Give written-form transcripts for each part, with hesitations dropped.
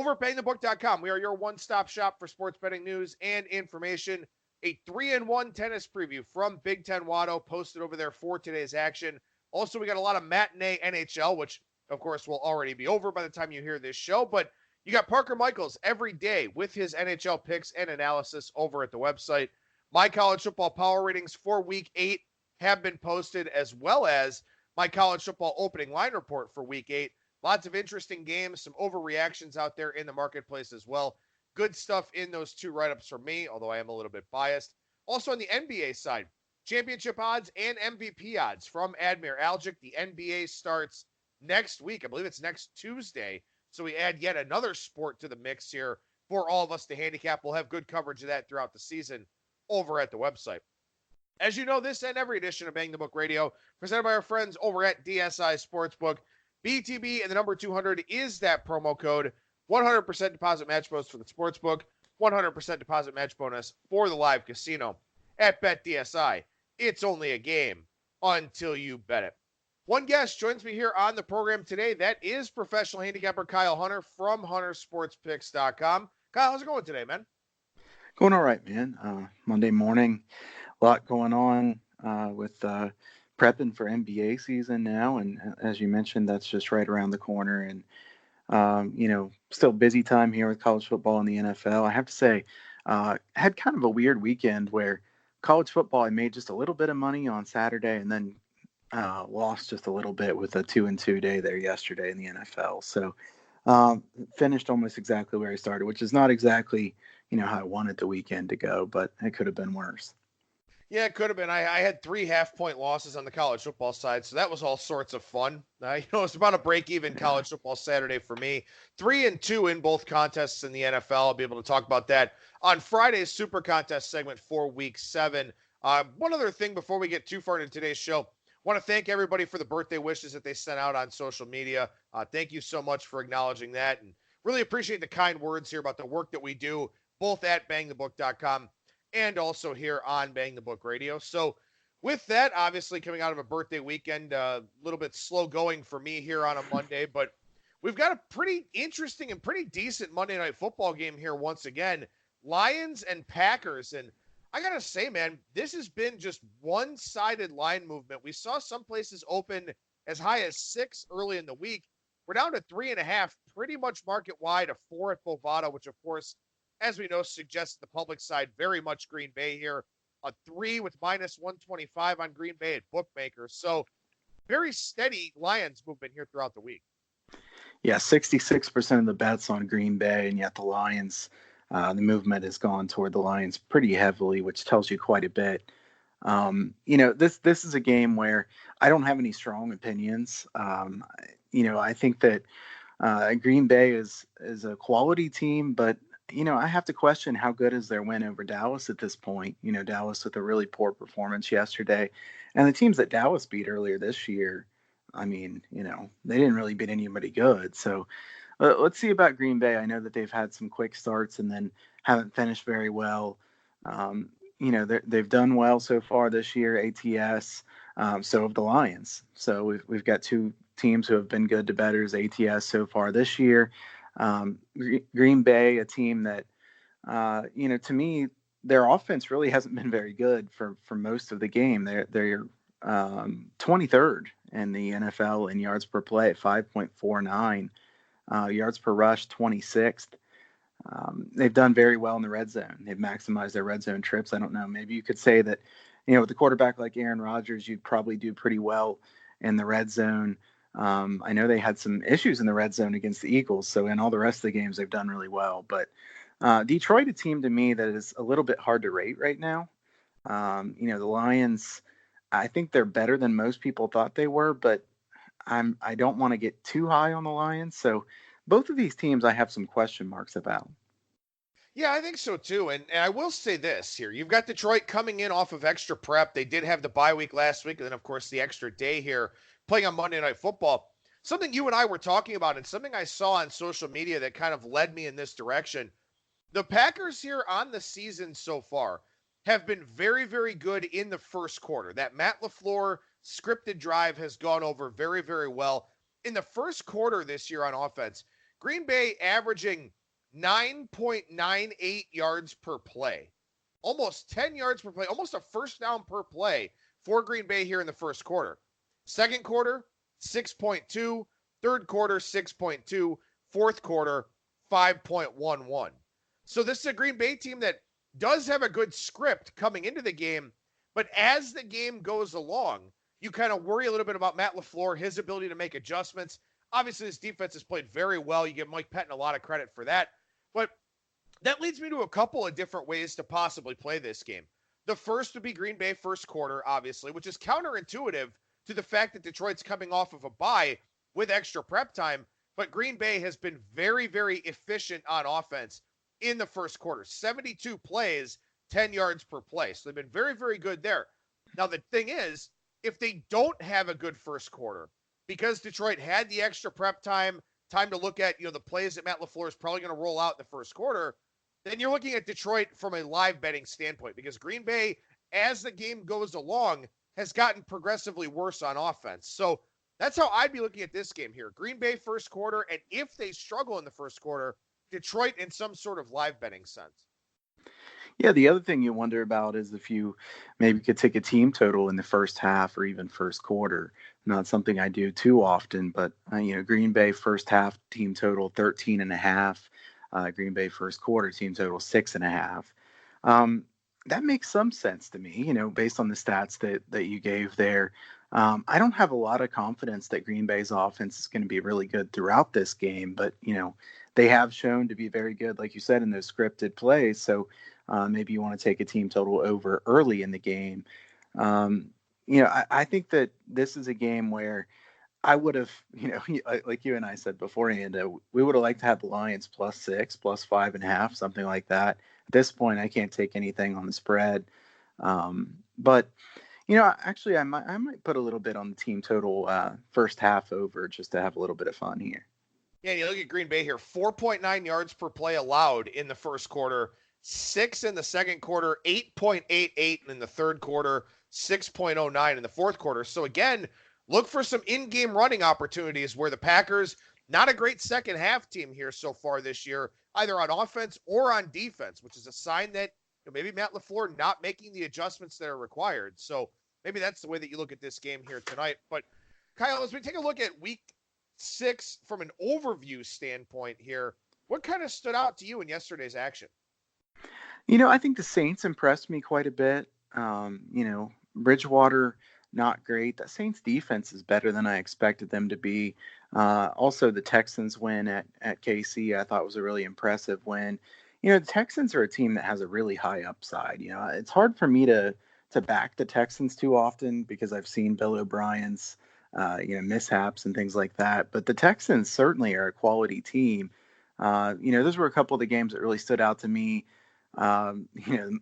over at BangTheBook.com. We are your one-stop shop for sports betting news and information. A 3-1 tennis preview from Big Ten Watto posted over there for today's action. Also, we got a lot of matinee NHL, which, of course, will already be over by the time you hear this show. But you got Parker Michaels every day with his NHL picks and analysis over at the website. My college football power ratings for Week 8 have been posted, as well as my college football opening line report for Week 8. Lots of interesting games, some overreactions out there in the marketplace as well. Good stuff in those two write-ups for me, although I am a little bit biased. Also on the NBA side, championship odds and MVP odds from Admir Algic. The NBA starts next week. I believe it's next Tuesday. So we add yet another sport to the mix here for all of us to handicap. We'll have good coverage of that throughout the season over at the website. As you know, this and every edition of Bang the Book Radio, presented by our friends over at DSI Sportsbook. BTB and the number 200 is that promo code. 100% deposit match bonus for the sportsbook, 100% deposit match bonus for the live casino at BetDSI. It's only a game until you bet it. One guest joins me here on the program today. That is professional handicapper Kyle Hunter from HunterSportsPicks.com. Kyle, how's it going today, man? Going all right, man. Monday morning, a lot going on with prepping for NBA season now. And as you mentioned, that's just right around the corner. And still busy time here with college football and the NFL. I have to say, had kind of a weird weekend where college football, I made just a little bit of money on Saturday and then lost just a little bit with a 2-2 day there yesterday in the NFL. So finished almost exactly where I started, which is not exactly, how I wanted the weekend to go, but it could have been worse. Yeah, it could have been. I had 3 half-point losses on the college football side, so that was all sorts of fun. It's about a break-even college football Saturday for me. 3-2 in both contests in the NFL. I'll be able to talk about that on Friday's Super Contest segment for Week 7. One other thing before we get too far into today's show, want to thank everybody for the birthday wishes that they sent out on social media. Thank you so much for acknowledging that, and really appreciate the kind words here about the work that we do, both at BangTheBook.com and also here on Bang the Book Radio. So with that, obviously coming out of a birthday weekend, a little bit slow going for me here on a Monday, but we've got a pretty interesting and pretty decent Monday Night Football game here once again. Lions and Packers. And I got to say, man, this has been just one-sided line movement. We saw some places open as high as 6 early in the week. We're down to 3.5, pretty much market wide, a 4 at Bovada, which of course, as we know, suggests the public side very much Green Bay here. A 3 with minus 125 on Green Bay at bookmakers. So very steady Lions movement here throughout the week. Yeah, 66% of the bets on Green Bay, and yet the Lions, the movement has gone toward the Lions pretty heavily, which tells you quite a bit. This is a game where I don't have any strong opinions. I think that Green Bay is a quality team, but I have to question how good is their win over Dallas at this point. Dallas with a really poor performance yesterday. And the teams that Dallas beat earlier this year, they didn't really beat anybody good. So let's see about Green Bay. I know that they've had some quick starts and then haven't finished very well. They've done well so far this year, ATS. So have the Lions. So we've got 2 teams who have been good to bettors, ATS so far this year. Green Bay, a team that, to me, their offense really hasn't been very good for most of the game. They're 23rd in the NFL in yards per play at 5.49, yards per rush 26th. They've done very well in the red zone. They've maximized their red zone trips. I don't know. Maybe you could say that, with a quarterback like Aaron Rodgers, you'd probably do pretty well in the red zone. I know they had some issues in the red zone against the Eagles, so in all the rest of the games, they've done really well. But Detroit, a team to me that is a little bit hard to rate right now. The Lions, I think they're better than most people thought they were, but I don't want to get too high on the Lions. So both of these teams I have some question marks about. Yeah, I think so too. And I will say this here. You've got Detroit coming in off of extra prep. They did have the bye week last week, and then, of course, the extra day here playing on Monday Night Football. Something you and I were talking about and something I saw on social media that kind of led me in this direction. The Packers here on the season so far have been very, very good in the first quarter. That Matt LaFleur scripted drive has gone over very, very well. In the first quarter this year on offense, Green Bay averaging 9.98 yards per play, almost 10 yards per play, almost a first down per play for Green Bay here in the first quarter. Second quarter, 6.2. Third quarter, 6.2. Fourth quarter, 5.11. So this is a Green Bay team that does have a good script coming into the game, but as the game goes along, you kind of worry a little bit about Matt LaFleur, his ability to make adjustments. Obviously, his defense has played very well. You give Mike Pettin a lot of credit for that. But that leads me to a couple of different ways to possibly play this game. The first would be Green Bay first quarter, obviously, which is counterintuitive to the fact that Detroit's coming off of a bye with extra prep time. But Green Bay has been very, very efficient on offense in the first quarter. 72 plays, 10 yards per play. So they've been very, very good there. Now, the thing is, if they don't have a good first quarter, because Detroit had the extra prep time to look at, the plays that Matt LaFleur is probably going to roll out in the first quarter, then you're looking at Detroit from a live betting standpoint, because Green Bay, as the game goes along, has gotten progressively worse on offense. So that's how I'd be looking at this game here. Green Bay first quarter, and if they struggle in the first quarter, Detroit in some sort of live betting sense. Yeah, the other thing you wonder about is if you maybe could take a team total in the first half or even first quarter. Not something I do too often, but Green Bay first half team total 13.5. Green Bay first quarter team total 6.5. That makes some sense to me, based on the stats that you gave there. I don't have a lot of confidence that Green Bay's offense is going to be really good throughout this game, but they have shown to be very good, like you said, in those scripted plays. So maybe you want to take a team total over early in the game. I think that this is a game where I would have, like you and I said beforehand, we would have liked to have the Lions +6, +5.5, something like that. At this point, I can't take anything on the spread. But actually, I might put a little bit on the team total first half over just to have a little bit of fun here. Yeah, you look at Green Bay here, 4.9 yards per play allowed in the first quarter, 6 in the second quarter, 8.88 in the third quarter, 6.09 in the fourth quarter. So again, look for some in-game running opportunities where the Packers, not a great second half team here so far this year, either on offense or on defense, which is a sign that maybe Matt LaFleur not making the adjustments that are required. So maybe that's the way that you look at this game here tonight. But Kyle, as we take a look at week 6 from an overview standpoint here, what kind of stood out to you in yesterday's action? I think the Saints impressed me quite a bit. Bridgewater, not great. The Saints defense is better than I expected them to be. Also, the Texans win at KC, I thought was a really impressive win. The Texans are a team that has a really high upside. It's hard for me to back the Texans too often because I've seen Bill O'Brien's, mishaps and things like that. But the Texans certainly are a quality team. Those were a couple of the games that really stood out to me.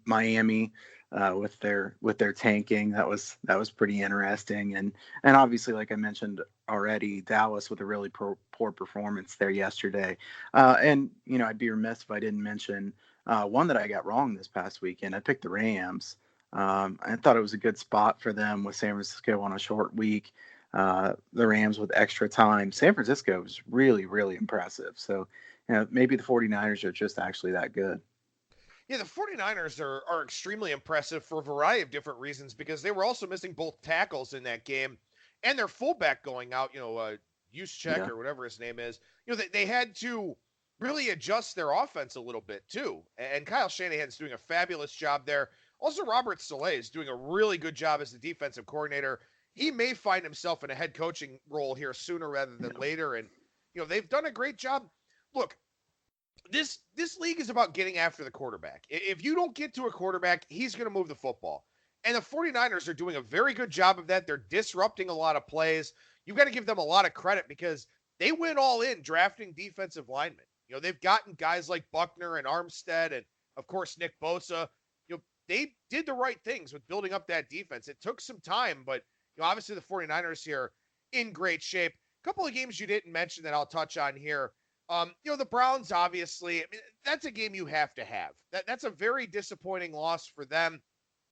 Miami with their tanking, that was pretty interesting, and obviously, like I mentioned already, Dallas with a really poor performance there yesterday. And I'd be remiss if I didn't mention one that I got wrong this past weekend. I picked the Rams. I thought it was a good spot for them with San Francisco on a short week. The Rams with extra time. San Francisco was really, really impressive. So maybe the 49ers are just actually that good. Yeah, the 49ers are extremely impressive for a variety of different reasons because they were also missing both tackles in that game and their fullback going out, Juszczyk or whatever his name is. They had to really adjust their offense a little bit too. And Kyle Shanahan's doing a fabulous job there. Also, Robert Saleh is doing a really good job as the defensive coordinator. He may find himself in a head coaching role here sooner rather than later. And, they've done a great job. Look, this league is about getting after the quarterback. If you don't get to a quarterback, he's going to move the football. And the 49ers are doing a very good job of that. They're disrupting a lot of plays. You've got to give them a lot of credit because they went all in drafting defensive linemen. They've gotten guys like Buckner and Armstead and, of course, Nick Bosa. They did the right things with building up that defense. It took some time, but obviously the 49ers here in great shape. A couple of games you didn't mention that I'll touch on here. The Browns, obviously, that's a game you have to have. That's a very disappointing loss for them.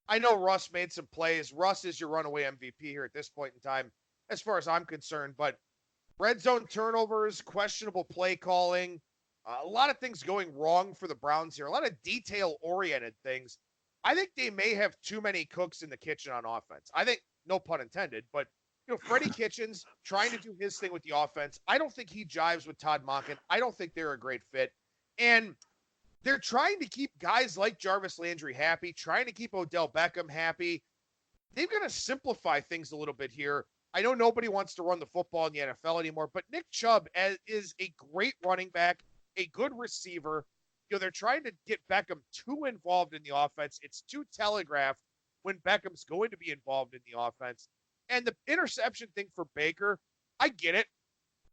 I know Russ made some plays. Russ is your runaway MVP here at this point in time, as far as I'm concerned. But Red zone turnovers, questionable play calling, a lot of things going wrong for the Browns here, a lot of detail-oriented things. I think they may have too many cooks in the kitchen on offense. I think, no pun intended, but Freddie Kitchens trying to do his thing with the offense. I don't think he jives with Todd Monken. I don't think they're a great fit. And they're trying to keep guys like Jarvis Landry happy, trying to keep Odell Beckham happy. They've got to simplify things a little bit here. I know nobody wants to run the football in the NFL anymore, but Nick Chubb is a great running back, a good receiver. They're trying to get Beckham too involved in the offense. It's too telegraphed when Beckham's going to be involved in the offense. And the interception thing for Baker, I get it.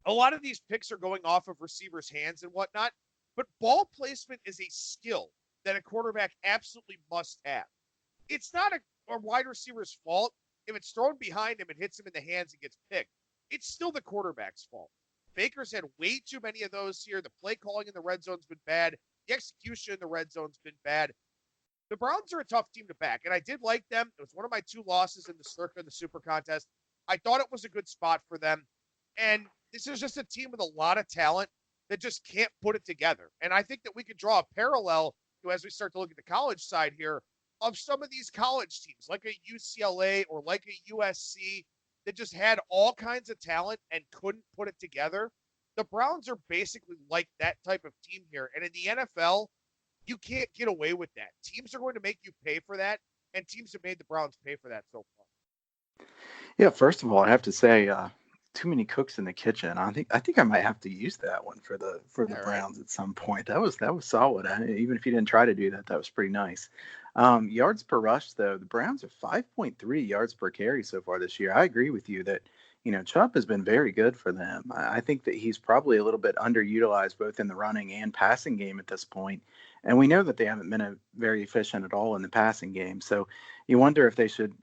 A lot of these picks are going off of receivers' hands and whatnot, but ball placement is a skill that a quarterback absolutely must have. It's not a wide receiver's fault if it's thrown behind him and hits him in the hands and gets picked. It's still the quarterback's fault. Baker's had way too many of those here. The play calling in the red zone's been bad. The execution in the red zone's been bad. The Browns are a tough team to back, and I did like them. It was one of my 2 losses in the Circa, the Super Contest. I thought it was a good spot for them. And this is just a team with a lot of talent that just can't put it together. And I think that we could draw a parallel as we start to look at the college side here of some of these college teams, like a UCLA or like a USC, that just had all kinds of talent and couldn't put it together. The Browns are basically like that type of team here. And in the NFL, you can't get away with that. Teams are going to make you pay for that, and teams have made the Browns pay for that so far. Yeah, first of all, I have to say, too many cooks in the kitchen. I think I might have to use that one for the Browns at some point. That was solid. Even if you didn't try to do that, that was pretty nice. Yards per rush, though, the Browns are 5.3 yards per carry so far this year. I agree with you that Chubb has been very good for them. I think that he's probably a little bit underutilized both in the running and passing game at this point. And we know that they haven't been very efficient at all in the passing game. So you wonder if they should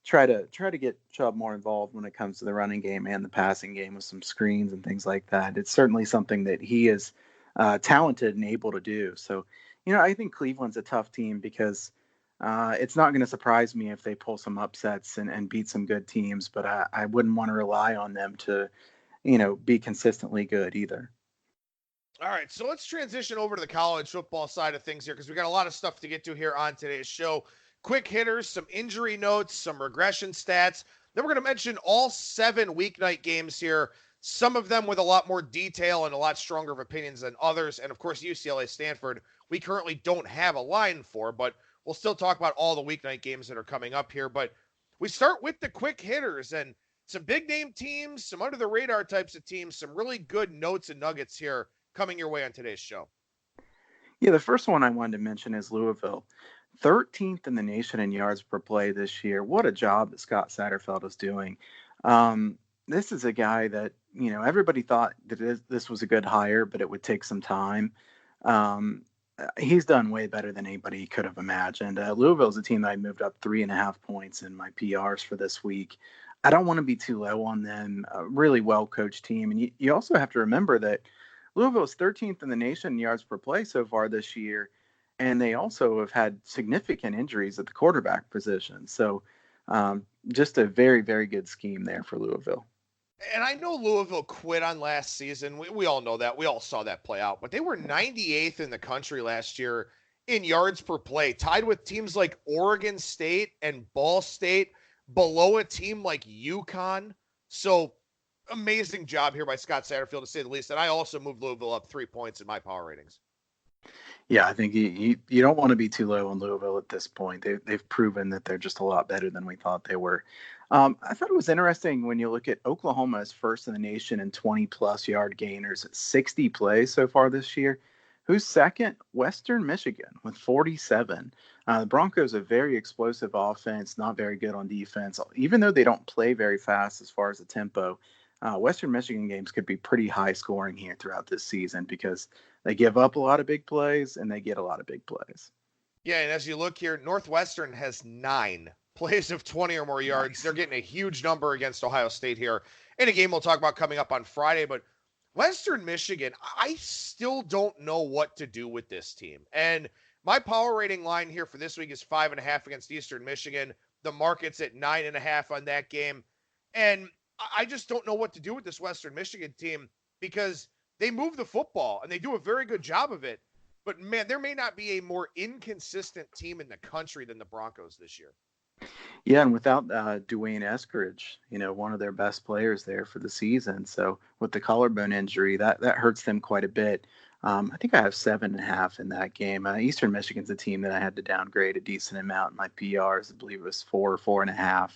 try to get Chubb more involved when it comes to the running game and the passing game with some screens and things like that. It's certainly something that he is talented and able to do. So, I think Cleveland's a tough team because it's not going to surprise me if they pull some upsets and beat some good teams, but I wouldn't want to rely on them to, be consistently good either. All right, so let's transition over to the college football side of things here because we got a lot of stuff to get to here on today's show. Quick hitters, some injury notes, some regression stats. Then we're going to mention all 7 weeknight games here, some of them with a lot more detail and a lot stronger of opinions than others. And, of course, UCLA Stanford, we currently don't have a line for, but we'll still talk about all the weeknight games that are coming up here. But we start with the quick hitters and some big-name teams, some under-the-radar types of teams, some really good notes and nuggets here coming your way on today's show. Yeah, the first one I wanted to mention is Louisville. 13th in the nation in yards per play this year. What a job that Scott Satterfield is doing. This is a guy that, everybody thought that this was a good hire, but it would take some time. He's done way better than anybody could have imagined. Louisville's a team that I moved up 3.5 points in my PRs for this week. I don't want to be too low on them. A really well-coached team. And you also have to remember that Louisville is 13th in the nation in yards per play so far this year. And they also have had significant injuries at the quarterback position. So just a very, very good scheme there for Louisville. And I know Louisville quit on last season. We all know that. We all saw that play out. But they were 98th in the country last year in yards per play, tied with teams like Oregon State and Ball State, below a team like UConn. So amazing job here by Scott Satterfield, to say the least. And I also moved Louisville up 3 points in my power ratings. Yeah, I think you don't want to be too low on Louisville at this point. They've proven that they're just a lot better than we thought they were. I thought it was interesting when you look at Oklahoma as first in the nation in 20-plus yard gainers at 60 plays so far this year. Who's second? Western Michigan with 47. The Broncos a very explosive offense, not very good on defense. Even though they don't play very fast as far as the tempo, Western Michigan games could be pretty high scoring here throughout this season because they give up a lot of big plays and they get a lot of big plays. Yeah, and as you look here, Northwestern has 9 plays of 20 or more yards. Nice. They're getting a huge number against Ohio State here in a game we'll talk about coming up on Friday. But Western Michigan, I still don't know what to do with this team. And my power rating line here for this week is 5.5 against Eastern Michigan. The market's at 9.5 on that game. And I just don't know what to do with this Western Michigan team because they move the football and they do a very good job of it. But man, there may not be a more inconsistent team in the country than the Broncos this year. Yeah, and without Dwayne Eskridge, one of their best players there for the season. So with the collarbone injury, that hurts them quite a bit. I think I have 7.5 in that game. Eastern Michigan's a team that I had to downgrade a decent amount in my PRs. I believe it was 4 or 4.5.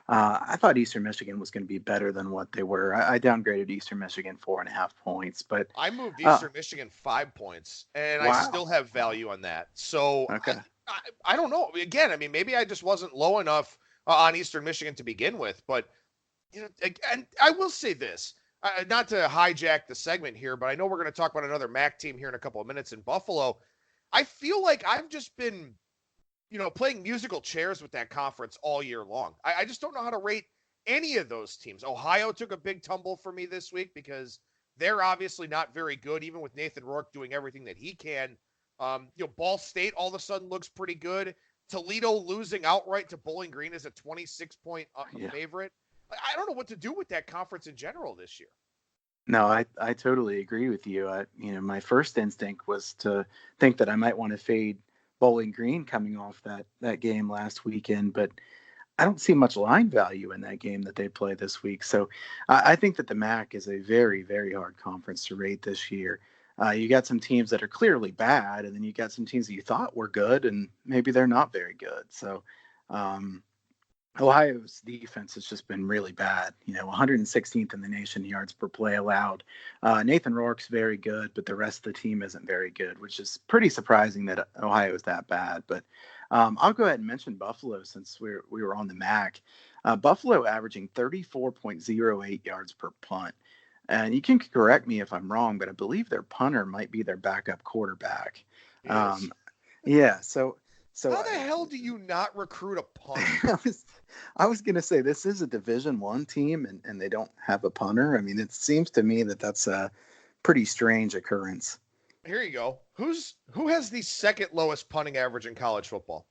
I thought Eastern Michigan was going to be better than what they were. I downgraded Eastern Michigan 4.5 points, but I moved Eastern Michigan 5 points, and wow. I still have value on that. So okay. I don't know. Again, I mean, maybe I just wasn't low enough on Eastern Michigan to begin with, but and I will say this, not to hijack the segment here, but I know we're going to talk about another MAC team here in a couple of minutes in Buffalo. I feel like I've just been, playing musical chairs with that conference all year long. I just don't know how to rate any of those teams. Ohio took a big tumble for me this week because they're obviously not very good, even with Nathan Rourke doing everything that he can. Ball State all of a sudden looks pretty good. Toledo losing outright to Bowling Green as a 26-point favorite. I don't know what to do with that conference in general this year. No, I totally agree with you. My first instinct was to think that I might want to fade Bowling Green coming off that game last weekend, but I don't see much line value in that game that they play this week. So I think that the MAC is a very, very hard conference to rate this year. You got some teams that are clearly bad, and then you got some teams that you thought were good, and maybe they're not very good. So Ohio's defense has just been really bad. 116th in the nation yards per play allowed. Nathan Rourke's very good, but the rest of the team isn't very good, which is pretty surprising that Ohio is that bad. But I'll go ahead and mention Buffalo since we were on the MAC. Buffalo averaging 34.08 yards per punt. And you can correct me if I'm wrong, but I believe their punter might be their backup quarterback. Yes. Yeah. So how the hell do you not recruit a punter? I was going to say this is a Division I team, and they don't have a punter. I mean, it seems to me that that's a pretty strange occurrence. Here you go. Who has the second lowest punting average in college football?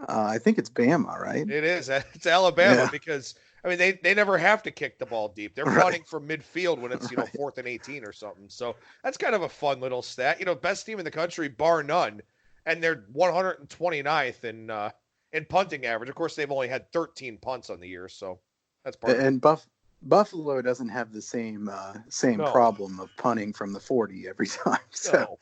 I think it's Bama, right? It is. It's Alabama because I mean they never have to kick the ball deep. They're punting from midfield when it's 4th and 18 or something. So that's kind of a fun little stat. Best team in the country bar none, and they're 129th in punting average. Of course, they've only had 13 punts on the year, so that's part of it. And Buffalo doesn't have the same problem of punting from the 40 every time. So,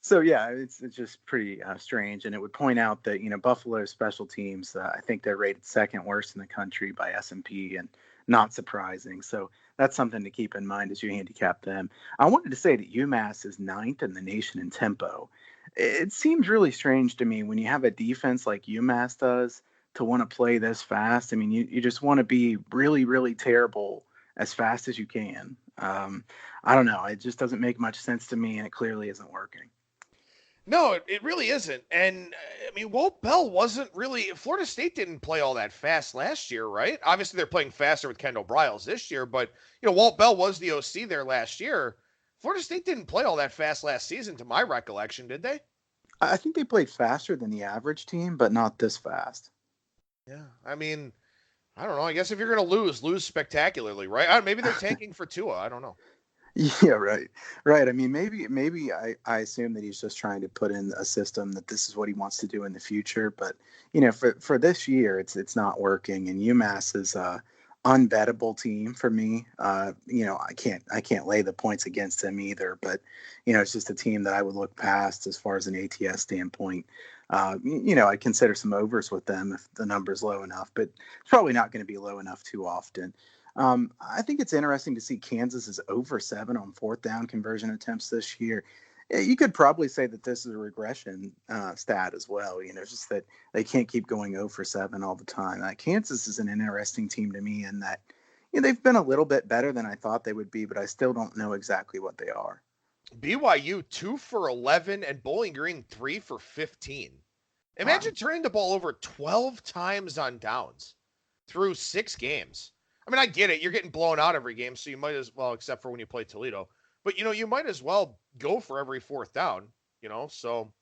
So yeah, it's just pretty strange, and it would point out that Buffalo's special teams, I think they're rated second worst in the country by S&P, and not surprising. So that's something to keep in mind as you handicap them. I wanted to say that UMass is 9th in the nation in tempo. It seems really strange to me when you have a defense like UMass does to want to play this fast. I mean, you just want to be really, really terrible as fast as you can. I don't know. It just doesn't make much sense to me, and it clearly isn't working. No, it really isn't. And I mean, Walt Bell wasn't really. Florida State didn't play all that fast last year, right? Obviously, they're playing faster with Kendall Briles this year, but Walt Bell was the OC there last year. Florida State didn't play all that fast last season, to my recollection, did they? I think they played faster than the average team, but not this fast. Yeah, I mean, I don't know. I guess if you're going to lose spectacularly, right? Maybe they're tanking for Tua. I don't know. Yeah, right. I mean, maybe I assume that he's just trying to put in a system that this is what he wants to do in the future. But for this year, it's not working. And UMass is a unbettable team for me. I can't lay the points against them either. But it's just a team that I would look past as far as an ATS standpoint. I consider some overs with them if the number's low enough, but it's probably not going to be low enough too often. I think it's interesting to see Kansas is over 7 on 4th down conversion attempts this year. You could probably say that this is a regression stat as well. Just that they can't keep going 0 for 7 all the time. Kansas is an interesting team to me in that they've been a little bit better than I thought they would be, but I still don't know exactly what they are. BYU 2 for 11 and Bowling Green 3 for 15. Imagine turning the ball over 12 times on downs through 6 games. I mean, I get it. You're getting blown out every game, so you might as well, except for when you play Toledo. But, you might as well go for every 4th down, So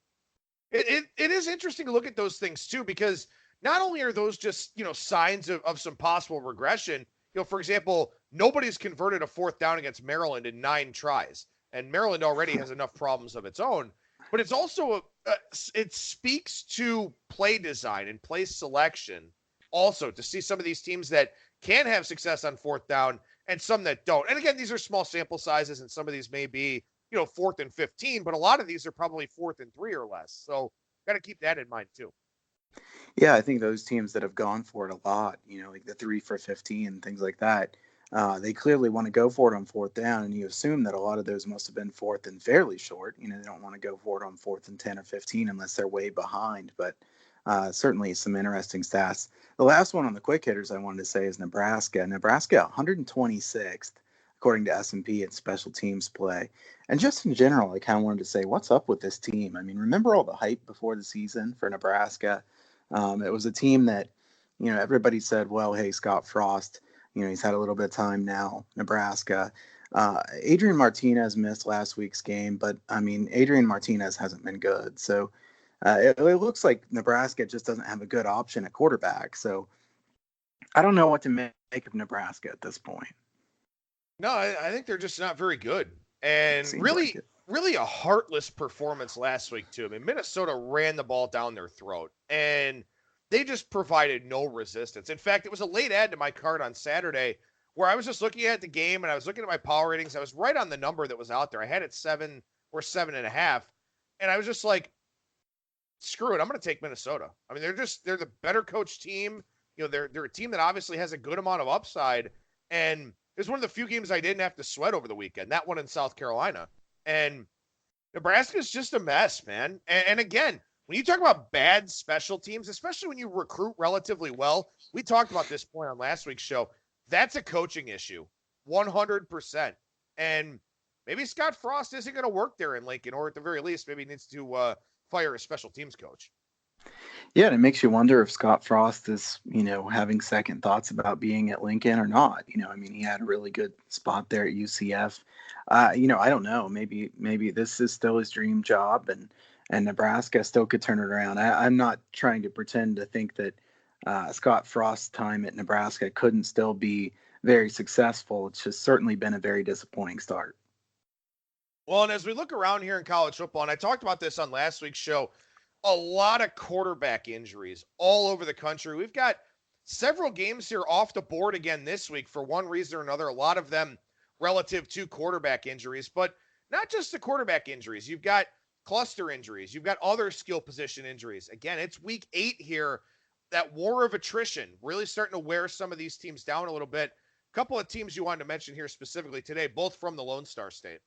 it is interesting to look at those things, too, because not only are those just, signs of some possible regression, For example, nobody's converted a fourth down against Maryland in 9 tries, and Maryland already has enough problems of its own. But it's also it speaks to play design and play selection also to see some of these teams that can have success on fourth down and some that don't. And again, these are small sample sizes, and some of these may be, 4th and 15, but a lot of these are probably 4th and 3 or less. So got to keep that in mind too. Yeah, I think those teams that have gone for it a lot, like the 3 for 15 and things like that, they clearly want to go for it on fourth down. And you assume that a lot of those must have been fourth and fairly short. They don't want to go for it on 4th and 10 or 15 unless they're way behind. But certainly some interesting stats. The last one on the quick hitters I wanted to say is Nebraska. Nebraska 126th, according to S&P in special teams play. And just in general, I kind of wanted to say, what's up with this team? I mean, remember all the hype before the season for Nebraska? It was a team that, everybody said, well, hey, Scott Frost, he's had a little bit of time now, Nebraska. Adrian Martinez missed last week's game, but, Adrian Martinez hasn't been good. So it looks like Nebraska just doesn't have a good option at quarterback. So I don't know what to make of Nebraska at this point. No, I think they're just not very good. And really a heartless performance last week, too. Minnesota ran the ball down their throat, and they just provided no resistance. In fact, it was a late add to my card on Saturday where I was just looking at the game, and I was looking at my power ratings. I was right on the number that was out there. I had it 7 or 7.5, and I was just like, screw it, I'm going to take Minnesota. They're the better coached team. They're a team that obviously has a good amount of upside, and it was one of the few games I didn't have to sweat over the weekend, that one in South Carolina. And Nebraska's just a mess, man. And again, when you talk about bad special teams, especially when you recruit relatively well, we talked about this point on last week's show, that's a coaching issue, 100%. And maybe Scott Frost isn't going to work there in Lincoln, or at the very least, maybe he needs to fire a special teams coach. Yeah, and it makes you wonder if Scott Frost is, having second thoughts about being at Lincoln or not. He had a really good spot there at UCF. I don't know. Maybe this is still his dream job, and Nebraska still could turn it around. I'm not trying to pretend to think that Scott Frost's time at Nebraska couldn't still be very successful. It's just certainly been a very disappointing start. Well, and as we look around here in college football, and I talked about this on last week's show, a lot of quarterback injuries all over the country. We've got several games here off the board again this week for one reason or another, a lot of them relative to quarterback injuries, but not just the quarterback injuries. You've got cluster injuries. You've got other skill position injuries. Again, it's week 8 here. That war of attrition really starting to wear some of these teams down a little bit. A couple of teams you wanted to mention here specifically today, both from the Lone Star State.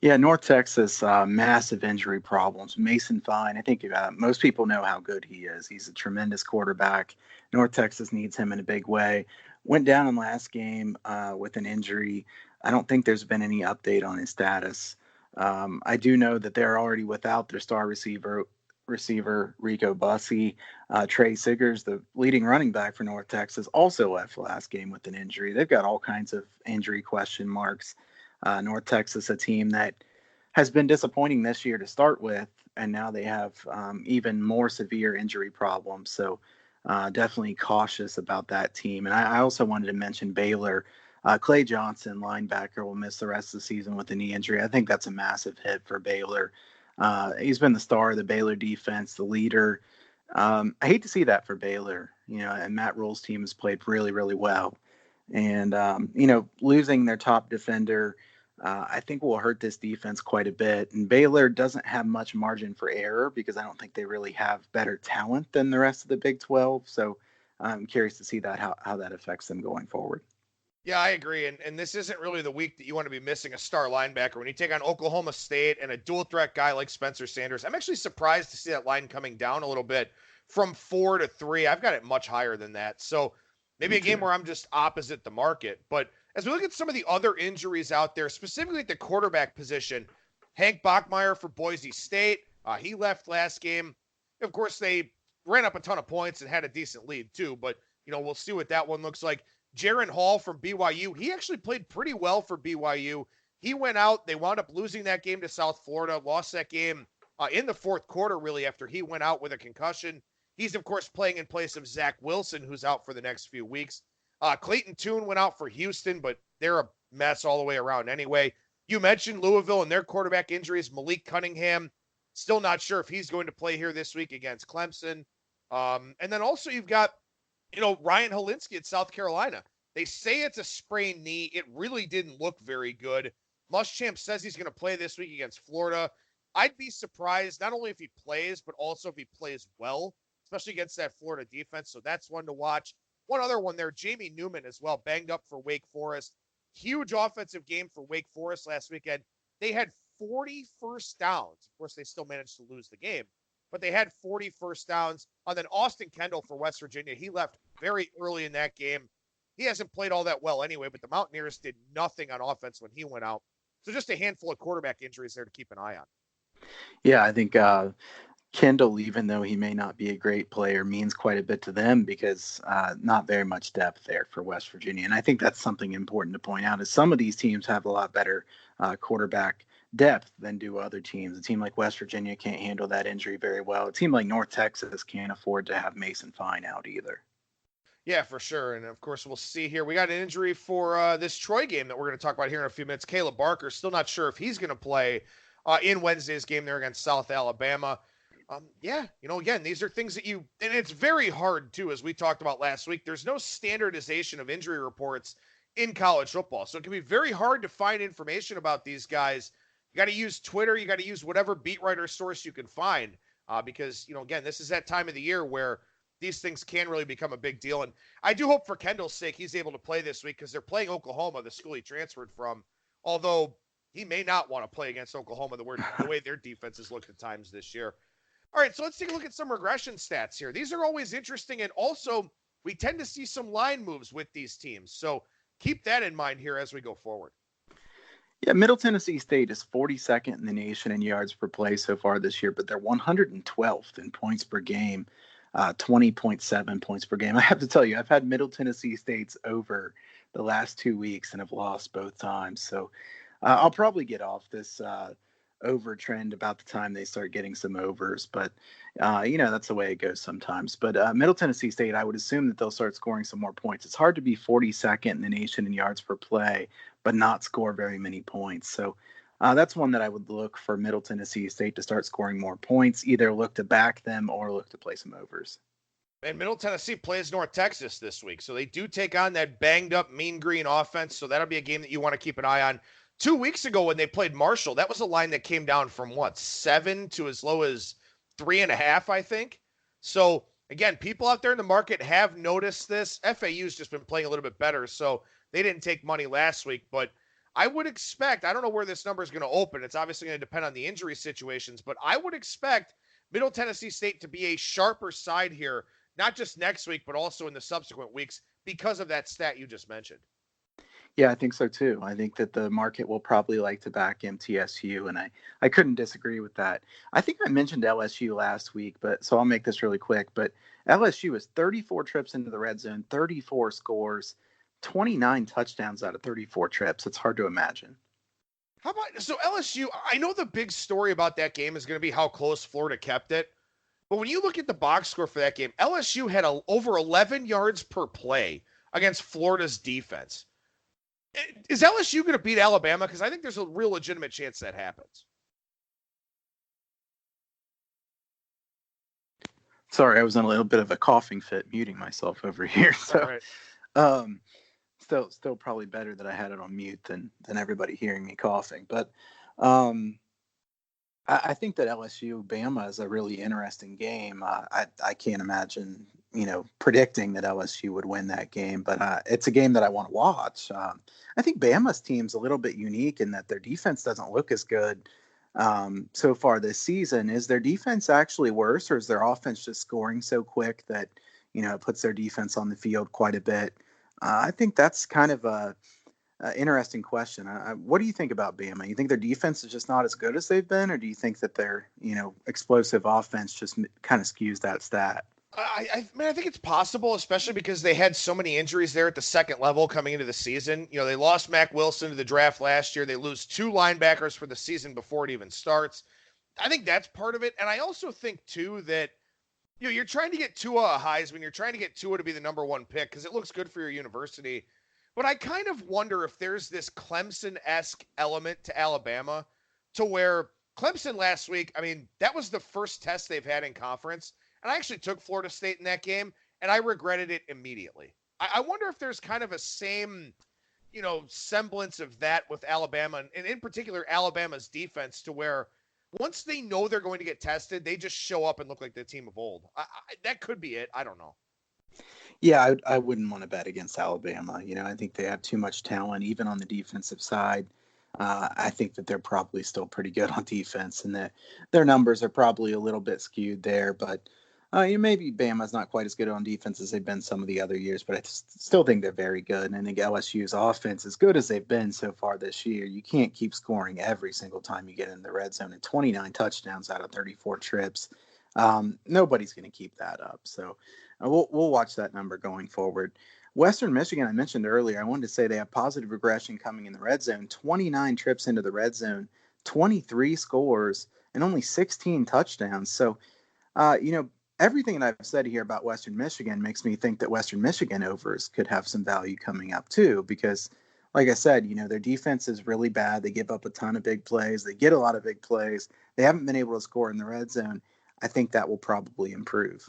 Yeah, North Texas, massive injury problems. Mason Fine, I think most people know how good he is. He's a tremendous quarterback. North Texas needs him in a big way. Went down in last game with an injury. I don't think there's been any update on his status. I do know that they're already without their star receiver Rico Bussey. Trey Siggers, the leading running back for North Texas, also left last game with an injury. They've got all kinds of injury question marks. North Texas, a team that has been disappointing this year to start with, and now they have even more severe injury problems. So definitely cautious about that team. And I also wanted to mention Baylor. Clay Johnson, linebacker, will miss the rest of the season with a knee injury. I think that's a massive hit for Baylor. He's been the star of the Baylor defense, the leader. I hate to see that for Baylor. And Matt Rule's team has played really, really well. And, losing their top defender, I think will hurt this defense quite a bit. And Baylor doesn't have much margin for error because I don't think they really have better talent than the rest of the Big 12. So I'm curious to see how that affects them going forward. Yeah, I agree. And this isn't really the week that you want to be missing a star linebacker. When you take on Oklahoma State and a dual threat guy like Spencer Sanders, I'm actually surprised to see that line coming down a little bit from 4 to 3. I've got it much higher than that. So maybe a game where I'm just opposite the market. But as we look at some of the other injuries out there, specifically at the quarterback position, Hank Bachmeier for Boise State, he left last game. Of course, they ran up a ton of points and had a decent lead too, but we'll see what that one looks like. Jaron Hall from BYU, he actually played pretty well for BYU. He went out. They wound up losing that game to South Florida, lost that game in the fourth quarter, really, after he went out with a concussion. He's, of course, playing in place of Zach Wilson, who's out for the next few weeks. Clayton Tune went out for Houston, but they're a mess all the way around anyway. You mentioned Louisville and their quarterback injuries. Malik Cunningham, still not sure if he's going to play here this week against Clemson. And then also you've got, Ryan Helinski at South Carolina. They say it's a sprained knee. It really didn't look very good. Muschamp says he's going to play this week against Florida. I'd be surprised not only if he plays, but also if he plays well, especially against that Florida defense. So that's one to watch. One other one there, Jamie Newman as well, banged up for Wake Forest. Huge offensive game for Wake Forest last weekend. They had 40 first downs. Of course, they still managed to lose the game, but they had 40 first downs. And then Austin Kendall for West Virginia, he left very early in that game. He hasn't played all that well anyway, but the Mountaineers did nothing on offense when he went out. So just a handful of quarterback injuries there to keep an eye on. Yeah, I think Kendall, even though he may not be a great player, means quite a bit to them because not very much depth there for West Virginia. And I think that's something important to point out is some of these teams have a lot better quarterback depth than do other teams. A team like West Virginia can't handle that injury very well. A team like North Texas can't afford to have Mason Fine out either. Yeah, for sure. And of course, we'll see here. We got an injury for this Troy game that we're going to talk about here in a few minutes. Caleb Barker, still not sure if he's going to play in Wednesday's game there against South Alabama. Again, these are things that and it's very hard too, as we talked about last week. There's no standardization of injury reports in college football. So it can be very hard to find information about these guys. You got to use Twitter. You got to use whatever beat writer source you can find because, again, this is that time of the year where these things can really become a big deal. And I do hope for Kendall's sake he's able to play this week because they're playing Oklahoma, the school he transferred from, although he may not want to play against Oklahoma the way their defense has looked at times this year. All right, so let's take a look at some regression stats here. These are always interesting, and also we tend to see some line moves with these teams. So keep that in mind here as we go forward. Yeah, Middle Tennessee State is 42nd in the nation in yards per play so far this year, but they're 112th in points per game. 20.7 points per game. I have to tell you, I've had Middle Tennessee State's over the last 2 weeks and have lost both times. So I'll probably get off this over trend about the time they start getting some overs. But, that's the way it goes sometimes. But Middle Tennessee State, I would assume that they'll start scoring some more points. It's hard to be 42nd in the nation in yards per play, but not score very many points. So that's one that I would look for Middle Tennessee State to start scoring more points, either look to back them or look to play some overs. And Middle Tennessee plays North Texas this week. So they do take on that banged up Mean Green offense. So that'll be a game that you want to keep an eye on. 2 weeks ago when they played Marshall, that was a line that came down from 7 to as low as 3.5, I think. So again, people out there in the market have noticed this. FAU's just been playing a little bit better. So they didn't take money last week, but I would expect, I don't know where this number is going to open. It's obviously going to depend on the injury situations, but I would expect Middle Tennessee State to be a sharper side here, not just next week, but also in the subsequent weeks because of that stat you just mentioned. Yeah, I think so too. I think that the market will probably like to back MTSU, and I couldn't disagree with that. I think I mentioned LSU last week, so I'll make this really quick. But LSU is 34 trips into the red zone, 34 scores, 29 touchdowns out of 34 trips. It's hard to imagine. How about, so LSU, I know the big story about that game is going to be how close Florida kept it. But when you look at the box score for that game, LSU had over 11 yards per play against Florida's defense. Is LSU going to beat Alabama? Because I think there's a real legitimate chance that happens. Sorry, I was in a little bit of a coughing fit, muting myself over here. So, right. Still probably better that I had it on mute than everybody hearing me coughing. But I think that LSU Bama is a really interesting game. I can't imagine predicting that LSU would win that game, but it's a game that I want to watch. I think Bama's team's a little bit unique in that their defense doesn't look as good so far this season. Is their defense actually worse, or is their offense just scoring so quick that it puts their defense on the field quite a bit? I think that's kind of a interesting question. What do you think about Bama? You think their defense is just not as good as they've been, or do you think that their explosive offense just kind of skews that stat? I think it's possible, especially because they had so many injuries there at the second level coming into the season. They lost Mac Wilson to the draft last year. They lose 2 linebackers for the season before it even starts. I think that's part of it. And I also think, too, that You're trying to get Tua a Heisman. You're trying to get Tua to be the number one pick because it looks good for your university. But I kind of wonder if there's this Clemson-esque element to Alabama to where Clemson last week, I mean, that was the first test they've had in conference. And I actually took Florida State in that game, and I regretted it immediately. I wonder if there's kind of a same, semblance of that with Alabama, and in particular Alabama's defense, to where once they know they're going to get tested, they just show up and look like the team of old. That could be it. I don't know. Yeah, I wouldn't want to bet against Alabama. I think they have too much talent, even on the defensive side. I think that they're probably still pretty good on defense, and that their numbers are probably a little bit skewed there. But maybe Bama's not quite as good on defense as they've been some of the other years, but I still think they're very good. And I think LSU's offense, as good as they've been so far this year, you can't keep scoring every single time you get in the red zone. And 29 touchdowns out of 34 trips, nobody's going to keep that up. So we'll watch that number going forward. Western Michigan, I mentioned earlier, I wanted to say they have positive regression coming in the red zone. 29 trips into the red zone, 23 scores, and only 16 touchdowns. So, everything that I've said here about Western Michigan makes me think that Western Michigan overs could have some value coming up too, because like I said, their defense is really bad. They give up a ton of big plays. They get a lot of big plays. They haven't been able to score in the red zone. I think that will probably improve.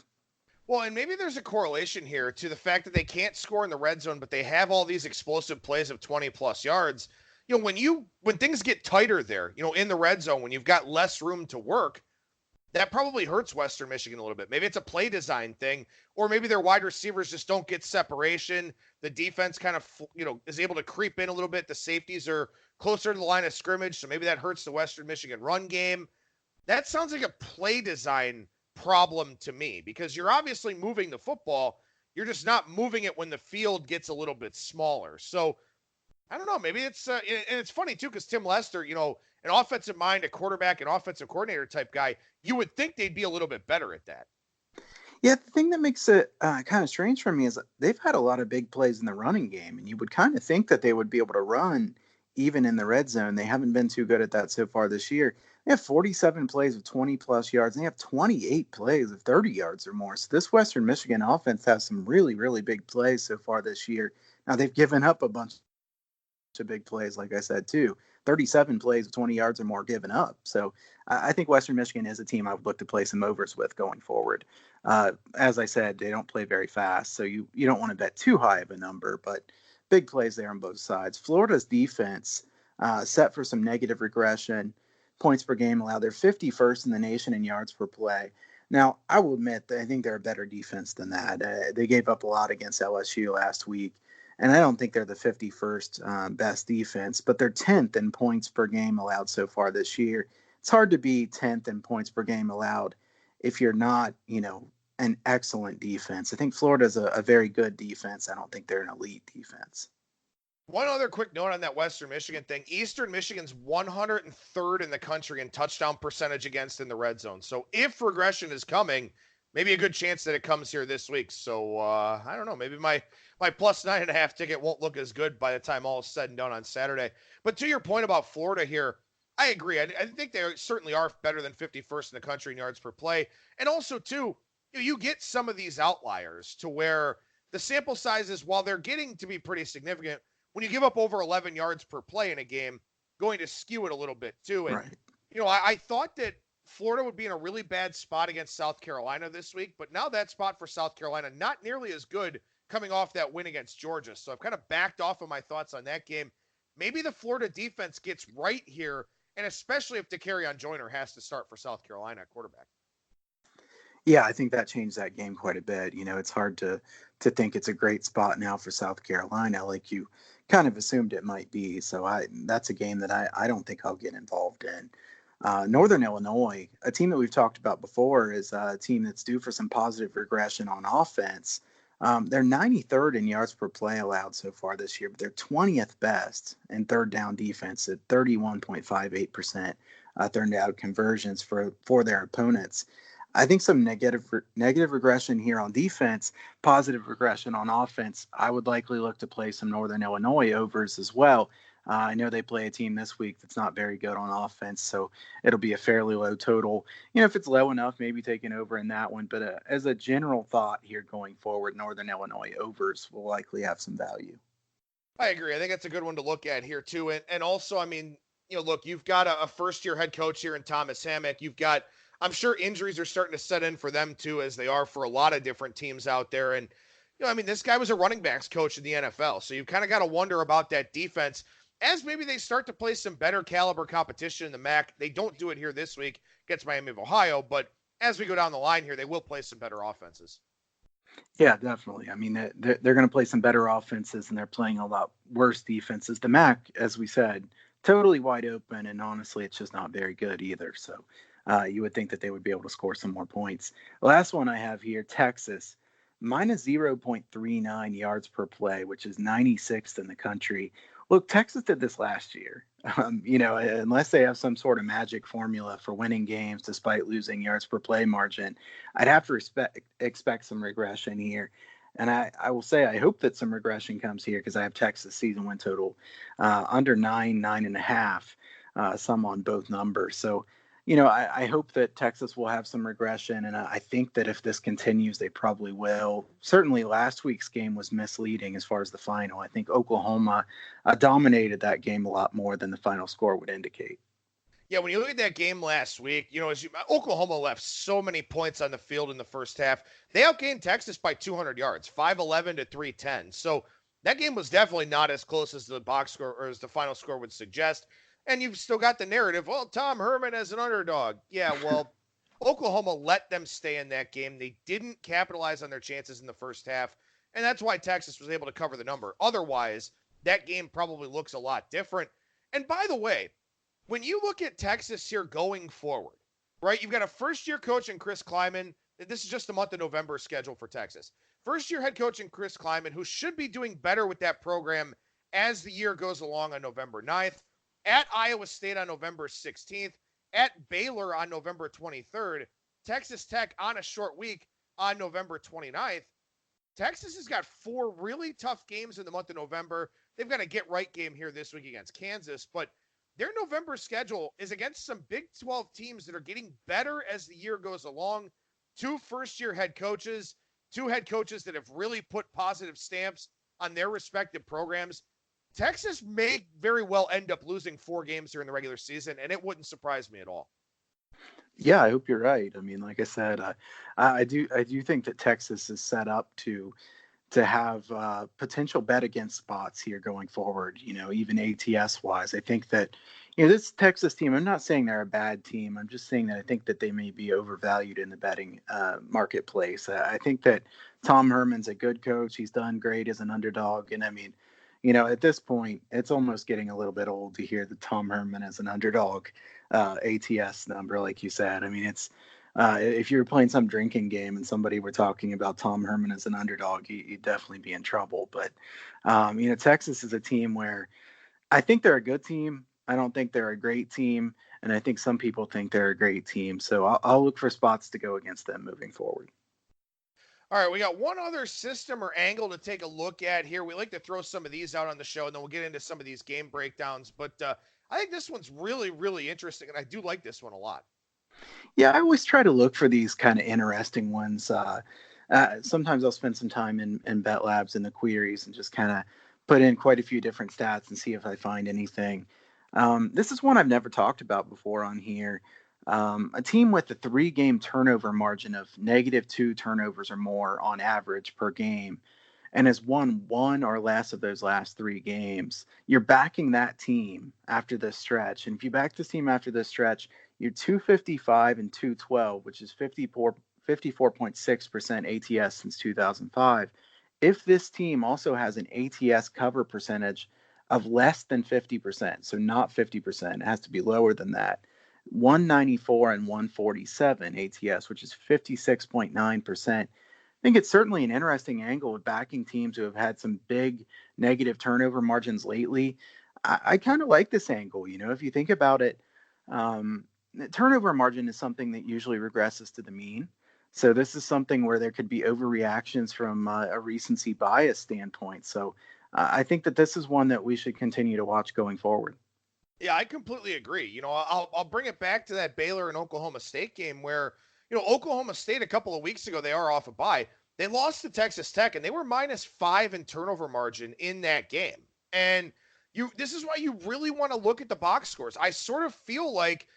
Well, and maybe there's a correlation here to the fact that they can't score in the red zone, but they have all these explosive plays of 20 plus yards. When things get tighter there, in the red zone, when you've got less room to work, that probably hurts Western Michigan a little bit. Maybe it's a play design thing, or maybe their wide receivers just don't get separation. The defense kind of, is able to creep in a little bit. The safeties are closer to the line of scrimmage, so maybe that hurts the Western Michigan run game. That sounds like a play design problem to me, because you're obviously moving the football. You're just not moving it when the field gets a little bit smaller. So I don't know. Maybe it's and it's funny too, because Tim Lester, an offensive mind, a quarterback, an offensive coordinator type guy, you would think they'd be a little bit better at that. Yeah, the thing that makes it kind of strange for me is they've had a lot of big plays in the running game, and you would kind of think that they would be able to run even in the red zone. They haven't been too good at that so far this year. They have 47 plays of 20-plus yards, and they have 28 plays of 30 yards or more. So this Western Michigan offense has some really, really big plays so far this year. Now, they've given up a bunch of big plays, like I said, too. 37 plays of 20 yards or more given up. So I think Western Michigan is a team I would look to play some overs with going forward. As I said, they don't play very fast, so you don't want to bet too high of a number, but big plays there on both sides. Florida's defense set for some negative regression. Points per game allowed. They're 51st in the nation in yards per play. Now, I will admit that I think they're a better defense than that. They gave up a lot against LSU last week, and I don't think they're the 51st best defense, but they're 10th in points per game allowed so far this year. It's hard to be 10th in points per game allowed if you're not, an excellent defense. I think Florida's a very good defense. I don't think they're an elite defense. One other quick note on that Western Michigan thing. Eastern Michigan's 103rd in the country in touchdown percentage against in the red zone. So if regression is coming, maybe a good chance that it comes here this week. So I don't know. Maybe my plus 9.5 ticket won't look as good by the time all is said and done on Saturday. But to your point about Florida here, I agree. I think they certainly are better than 51st in the country in yards per play. And also, too, you get some of these outliers to where the sample sizes, while they're getting to be pretty significant, when you give up over 11 yards per play in a game, going to skew it a little bit too. And, right. I thought that Florida would be in a really bad spot against South Carolina this week, but now that spot for South Carolina, not nearly as good coming off that win against Georgia. So I've kind of backed off of my thoughts on that game. Maybe the Florida defense gets right here, and especially if DeCarrion Joyner has to start for South Carolina at quarterback. Yeah, I think that changed that game quite a bit. It's hard to think it's a great spot now for South Carolina, like you kind of assumed it might be. So that's a game that I don't think I'll get involved in. Northern Illinois, a team that we've talked about before, is a team that's due for some positive regression on offense. They're 93rd in yards per play allowed so far this year, but they're 20th best in third down defense at 31.58% third down conversions for their opponents. I think some negative regression here on defense, positive regression on offense. I would likely look to play some Northern Illinois overs as well. I know they play a team this week that's not very good on offense, so it'll be a fairly low total. If it's low enough, maybe taking over in that one. But as a general thought here going forward, Northern Illinois overs will likely have some value. I agree. I think that's a good one to look at here too. And also, I mean, look, you've got a first-year head coach here in Thomas Hammock. You've got, I'm sure injuries are starting to set in for them too, as they are for a lot of different teams out there. And, I mean, this guy was a running backs coach in the NFL. So you kind of got to wonder about that defense as maybe they start to play some better caliber competition in the MAC. They don't do it here this week against Miami of Ohio, but as we go down the line here, they will play some better offenses. Yeah, definitely. I mean, they're going to play some better offenses, and they're playing a lot worse defenses. The MAC, as we said, totally wide open, and honestly, it's just not very good either. So you would think that they would be able to score some more points. The last one I have here, Texas, minus 0.39 yards per play, which is 96th in the country. Look, Texas did this last year. Unless they have some sort of magic formula for winning games despite losing yards per play margin, I'd have to expect some regression here. And I will say I hope that some regression comes here because I have Texas season win total under 9.5, some on both numbers. So, I hope that Texas will have some regression, and I think that if this continues, they probably will. Certainly last week's game was misleading as far as the final. I think Oklahoma dominated that game a lot more than the final score would indicate. Yeah, when you look at that game last week, Oklahoma left so many points on the field in the first half. They outgained Texas by 200 yards, 511 to 310. So that game was definitely not as close as the box score or as the final score would suggest. And you've still got the narrative, well, Tom Herman as an underdog. Yeah, well, Oklahoma let them stay in that game. They didn't capitalize on their chances in the first half, and that's why Texas was able to cover the number. Otherwise, that game probably looks a lot different. And by the way, when you look at Texas here going forward, right, you've got a first-year coach in Chris Kleiman. This is just the month of November schedule for Texas. First-year head coach in Chris Kleiman, who should be doing better with that program as the year goes along on November 9th. At Iowa State on November 16th, at Baylor on November 23rd, Texas Tech on a short week on November 29th. Texas has got 4 really tough games in the month of November. They've got a get-right game here this week against Kansas, but their November schedule is against some Big 12 teams that are getting better as the year goes along. 2 first-year head coaches, 2 head coaches that have really put positive stamps on their respective programs. Texas may very well end up losing 4 games during the regular season, and it wouldn't surprise me at all. Yeah, I hope you're right. I mean, like I said, I do think that Texas is set up to have potential bet against spots here going forward. Even ATS wise, I think that this Texas team. I'm not saying they're a bad team. I'm just saying that I think that they may be overvalued in the betting marketplace. I think that Tom Herman's a good coach. He's done great as an underdog, and I mean. At this point, it's almost getting a little bit old to hear the Tom Herman as an underdog ATS number, like you said. I mean, it's if you were playing some drinking game and somebody were talking about Tom Herman as an underdog, you'd definitely be in trouble. But, Texas is a team where I think they're a good team. I don't think they're a great team. And I think some people think they're a great team. So I'll look for spots to go against them moving forward. All right, we got one other system or angle to take a look at here. We like to throw some of these out on the show, and then we'll get into some of these game breakdowns. But I think this one's really, really interesting, and I do like this one a lot. Yeah, I always try to look for these kind of interesting ones. Sometimes I'll spend some time in Bet Labs in the queries and just kind of put in quite a few different stats and see if I find anything. This is one I've never talked about before on here. A team with a 3-game turnover margin of -2 turnovers or more on average per game and has won 1 or less of those last 3 games, you're backing that team after this stretch. And if you back this team after this stretch, you're 255 and 212, which is 54.6% ATS since 2005. If this team also has an ATS cover percentage of less than 50%, so not 50%, it has to be lower than that, 194 and 147 ATS, which is 56.9%. I think it's certainly an interesting angle with backing teams who have had some big negative turnover margins lately. I kind of like this angle. If you think about it, the turnover margin is something that usually regresses to the mean. So this is something where there could be overreactions from a recency bias standpoint. So I think that this is one that we should continue to watch going forward. Yeah, I completely agree. I'll bring it back to that Baylor and Oklahoma State game where, Oklahoma State a couple of weeks ago, they are off a bye. They lost to Texas Tech and they were -5 in turnover margin in that game. And this is why you really want to look at the box scores. I sort of feel like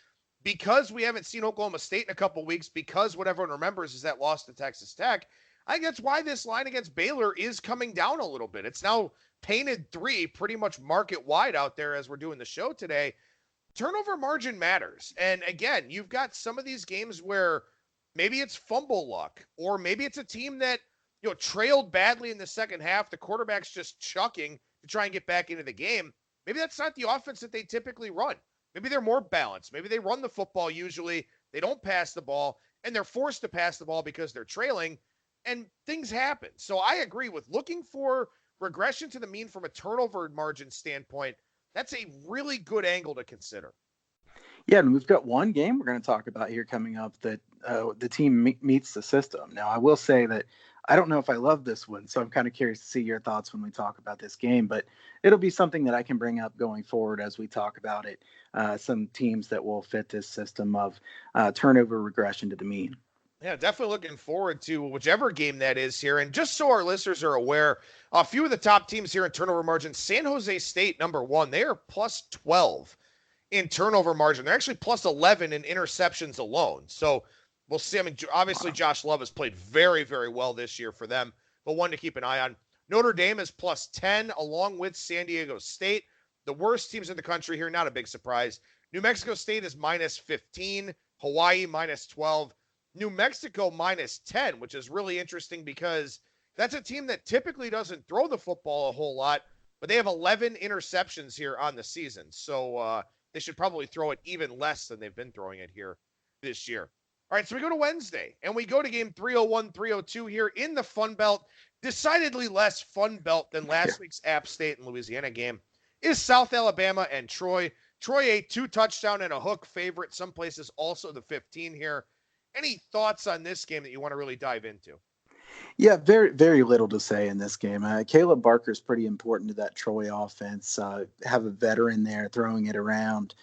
because we haven't seen Oklahoma State in a couple of weeks, because what everyone remembers is that loss to Texas Tech, I think that's why this line against Baylor is coming down a little bit. It's now painted 3 pretty much market wide out there as we're doing the show today. Turnover margin matters. And again, you've got some of these games where maybe it's fumble luck, or maybe it's a team that, trailed badly in the second half. The quarterback's just chucking to try and get back into the game. Maybe that's not the offense that they typically run. Maybe they're more balanced. Maybe they run the football usually. They don't pass the ball, and they're forced to pass the ball because they're trailing, and things happen. So I agree with looking for regression to the mean from a turnover margin standpoint. That's a really good angle to consider. Yeah, and we've got one game we're going to talk about here coming up that the team meets the system. Now, I will say that I don't know if I love this one, so I'm kind of curious to see your thoughts when we talk about this game, but it'll be something that I can bring up going forward as we talk about it, some teams that will fit this system of turnover regression to the mean. Yeah, definitely looking forward to whichever game that is here. And just so our listeners are aware, a few of the top teams here in turnover margin, San Jose State, number 1, they are +12 in turnover margin. They're actually +11 in interceptions alone. So we'll see. I mean, obviously Josh Love has played very, very well this year for them, but one to keep an eye on. Notre Dame is +10 along with San Diego State. The worst teams in the country here, not a big surprise. New Mexico State is -15, Hawaii -12. New Mexico -10, which is really interesting because that's a team that typically doesn't throw the football a whole lot, but they have 11 interceptions here on the season. So they should probably throw it even less than they've been throwing it here this year. All right, so we go to Wednesday, and we go to game 301, 302 here in the Fun Belt. Decidedly less Fun Belt than last week's App State and Louisiana game is South Alabama and Troy. Troy a 2-touchdown and a hook favorite. Some places also the 15 here. Any thoughts on this game that you want to really dive into? Yeah, very, very little to say in this game. Caleb Barker's pretty important to that Troy offense. Have a veteran there throwing it around.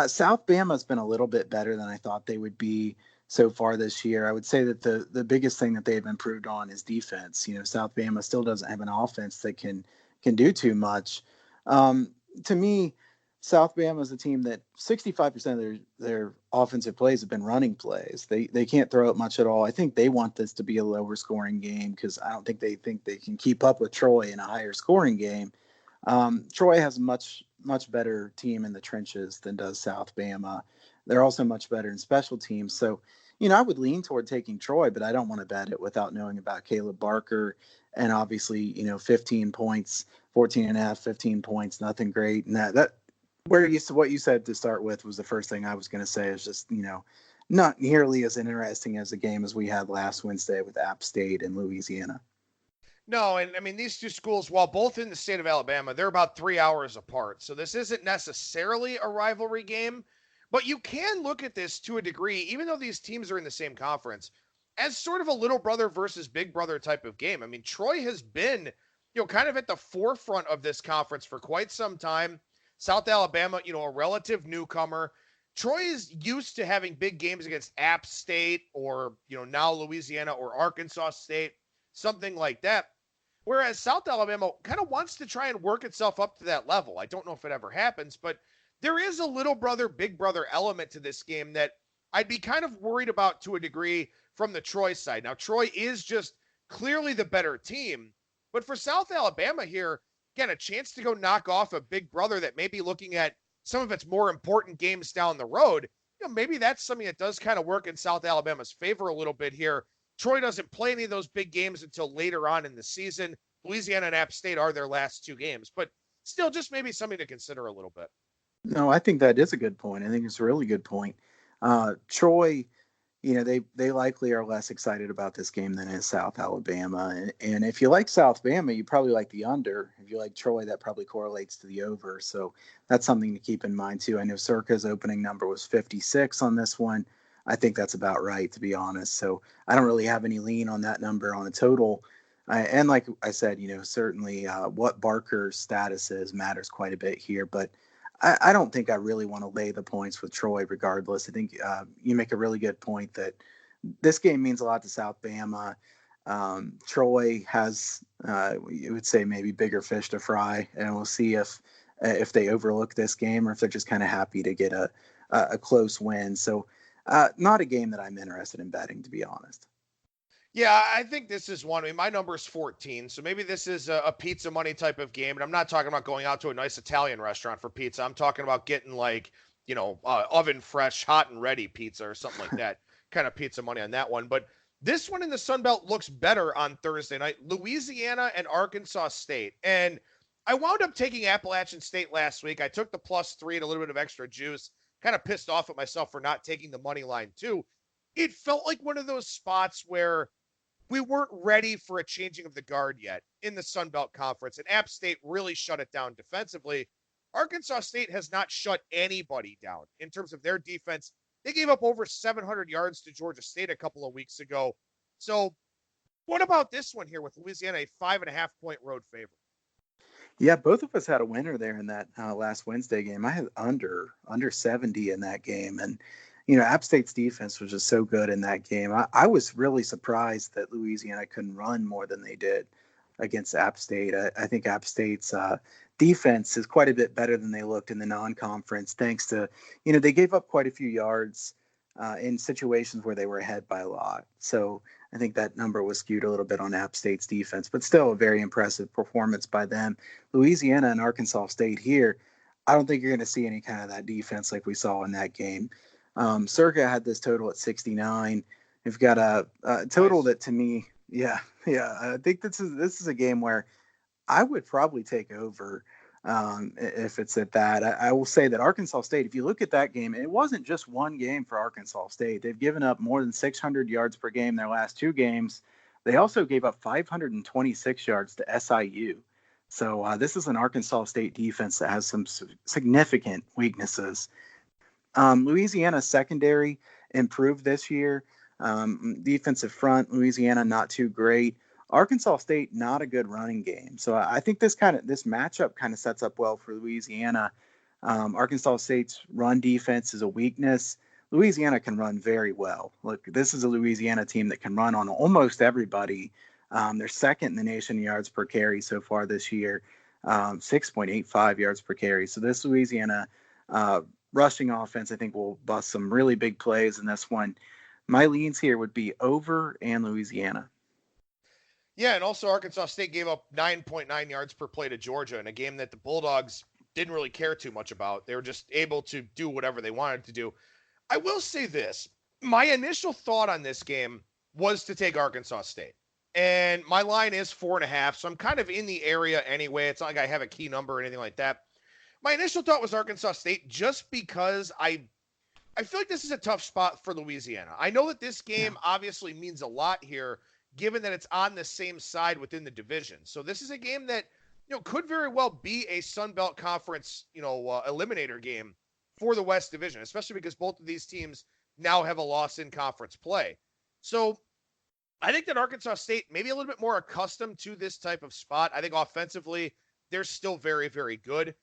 South Bama's been a little bit better than I thought they would be so far this year. I would say that the biggest thing that they've improved on is defense. South Bama still doesn't have an offense that can do too much. To me, South Bama is a team that 65% of their offensive plays have been running plays. They can't throw it much at all. I think they want this to be a lower scoring game because I don't think they can keep up with Troy in a higher scoring game. Troy has a much better team in the trenches than does South Bama. They're also much better in special teams. So, I would lean toward taking Troy, but I don't want to bet it without knowing about Caleb Barker. And obviously, 15 points, 14.5, 15 points, nothing great. And that what you said to start with was the first thing I was going to say is just, not nearly as interesting as the game as we had last Wednesday with App State and Louisiana. No, and I mean, these two schools, while both in the state of Alabama, they're about 3 hours apart. So this isn't necessarily a rivalry game, but you can look at this to a degree, even though these teams are in the same conference, as sort of a little brother versus big brother type of game. I mean, Troy has been, kind of at the forefront of this conference for quite some time. South Alabama, a relative newcomer. Troy is used to having big games against App State or, now Louisiana or Arkansas State, something like that. Whereas South Alabama kind of wants to try and work itself up to that level. I don't know if it ever happens, but there is a little brother, big brother element to this game that I'd be kind of worried about to a degree from the Troy side. Now, Troy is just clearly the better team, but for South Alabama here, again, a chance to go knock off a big brother that may be looking at some of its more important games down the road. Maybe that's something that does kind of work in South Alabama's favor a little bit here. Troy doesn't play any of those big games until later on in the season. Louisiana and App State are their last 2 games, but still just maybe something to consider a little bit. No, I think that is a good point. I think it's a really good point. Troy, they likely are less excited about this game than is South Alabama. And if you like South Bama, you probably like the under. If you like Troy, that probably correlates to the over. So that's something to keep in mind, too. I know Circa's opening number was 56 on this one. I think that's about right, to be honest. So I don't really have any lean on that number on a total. And like I said, certainly what Barker's status is matters quite a bit here. But I don't think I really want to lay the points with Troy regardless. I think you make a really good point that this game means a lot to South Bama. Troy has, you would say, maybe bigger fish to fry, and we'll see if they overlook this game or if they're just kind of happy to get a close win. So not a game that I'm interested in betting, to be honest. Yeah, I think this is one. I mean, my number is 14, so maybe this is a pizza money type of game. And I'm not talking about going out to a nice Italian restaurant for pizza. I'm talking about getting like, oven fresh, hot and ready pizza or something like that. Kind of pizza money on that one. But this one in the Sun Belt looks better on Thursday night. Louisiana and Arkansas State. And I wound up taking Appalachian State last week. I took the +3 and a little bit of extra juice. Kind of pissed off at myself for not taking the money line too. It felt like one of those spots where we weren't ready for a changing of the guard yet in the Sun Belt Conference, and App State really shut it down defensively. Arkansas State has not shut anybody down in terms of their defense. They gave up over 700 yards to Georgia State a couple of weeks ago. So what about this one here with Louisiana, a 5.5-point road favorite? Yeah, both of us had a winner there in that last Wednesday game. I had under 70 in that game, and App State's defense was just so good in that game. I was really surprised that Louisiana couldn't run more than they did against App State. I think App State's defense is quite a bit better than they looked in the non-conference, thanks to, they gave up quite a few yards in situations where they were ahead by a lot. So I think that number was skewed a little bit on App State's defense, but still a very impressive performance by them. Louisiana and Arkansas State here, I don't think you're going to see any kind of that defense like we saw in that game. Circa had this total at 69. We've got a total that, to me, I think this is a game where I would probably take over if it's at that. I will say that Arkansas State, if you look at that game, it wasn't just one game for Arkansas State. They've given up more than 600 yards per game their last two games. They also gave up 526 yards to SIU. So this is an Arkansas State defense that has some significant weaknesses. Louisiana secondary improved this year. Defensive front, Louisiana not too great. Arkansas State not a good running game. So I think this matchup kind of sets up well for Louisiana. Arkansas State's run defense is a weakness. Louisiana can run very well. Look, this is a Louisiana team that can run on almost everybody. They're second in the nation yards per carry so far this year, 6.85 yards per carry. So this Louisiana rushing offense, I think, will bust some really big plays in this one. My leans here would be over and Louisiana. Yeah, and also Arkansas State gave up 9.9 yards per play to Georgia in a game that the Bulldogs didn't really care too much about. They were just able to do whatever they wanted to do. I will say this. My initial thought on this game was to take Arkansas State. And my line is 4.5, so I'm kind of in the area anyway. It's not like I have a key number or anything like that. My initial thought was Arkansas State just because I feel like this is a tough spot for Louisiana. I know that this game obviously means a lot here, given that it's on the same side within the division. So this is a game that, could very well be a Sun Belt Conference, eliminator game for the West Division, especially because both of these teams now have a loss in conference play. So I think that Arkansas State may be a little bit more accustomed to this type of spot. I think offensively, they're still very, very good.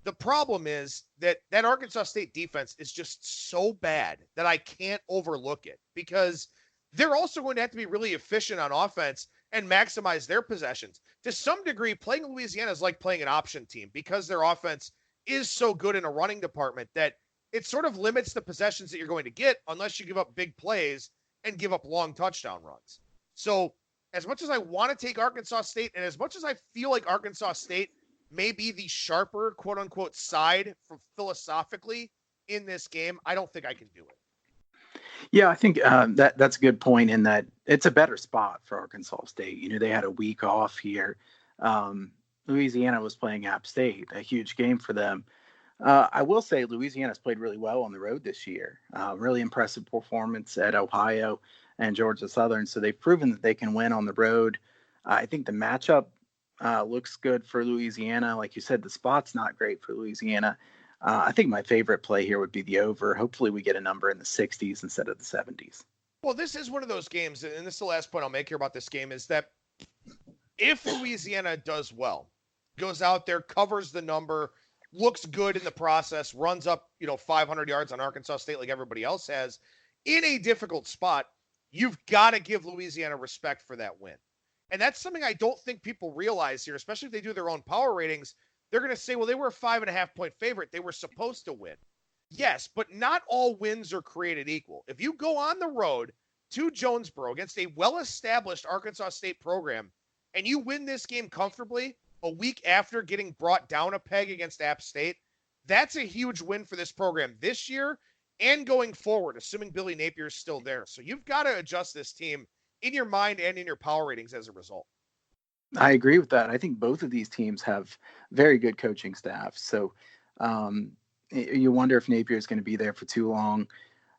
The problem is that Arkansas State defense is just so bad that I can't overlook it, because they're also going to have to be really efficient on offense and maximize their possessions. To some degree, playing Louisiana is like playing an option team, because their offense is so good in a running department that it sort of limits the possessions that you're going to get unless you give up big plays and give up long touchdown runs. So as much as I want to take Arkansas State, and as much as I feel like Arkansas State may be the sharper, quote unquote, side from philosophically in this game, I don't think I can do it. Yeah, I think that's a good point, in that it's a better spot for Arkansas State. They had a week off here. Louisiana was playing App State, a huge game for them. I will say Louisiana's played really well on the road this year. Really impressive performance at Ohio and Georgia Southern. So they've proven that they can win on the road. I think the matchup looks good for Louisiana. Like you said, the spot's not great for Louisiana. I think my favorite play here would be the over. Hopefully we get a number in the 60s instead of the 70s. Well, this is one of those games, and this is the last point I'll make here about this game, is that if Louisiana does well, goes out there, covers the number, looks good in the process, runs up, 500 yards on Arkansas State like everybody else has, in a difficult spot, you've got to give Louisiana respect for that win. And that's something I don't think people realize here, especially if they do their own power ratings. They're going to say, well, they were a 5.5-point favorite. They were supposed to win. Yes, but not all wins are created equal. If you go on the road to Jonesboro against a well-established Arkansas State program and you win this game comfortably a week after getting brought down a peg against App State, that's a huge win for this program this year and going forward, assuming Billy Napier is still there. So you've got to adjust this team in your mind and in your power ratings as a result. I agree with that. I think both of these teams have very good coaching staffs. So you wonder if Napier is going to be there for too long.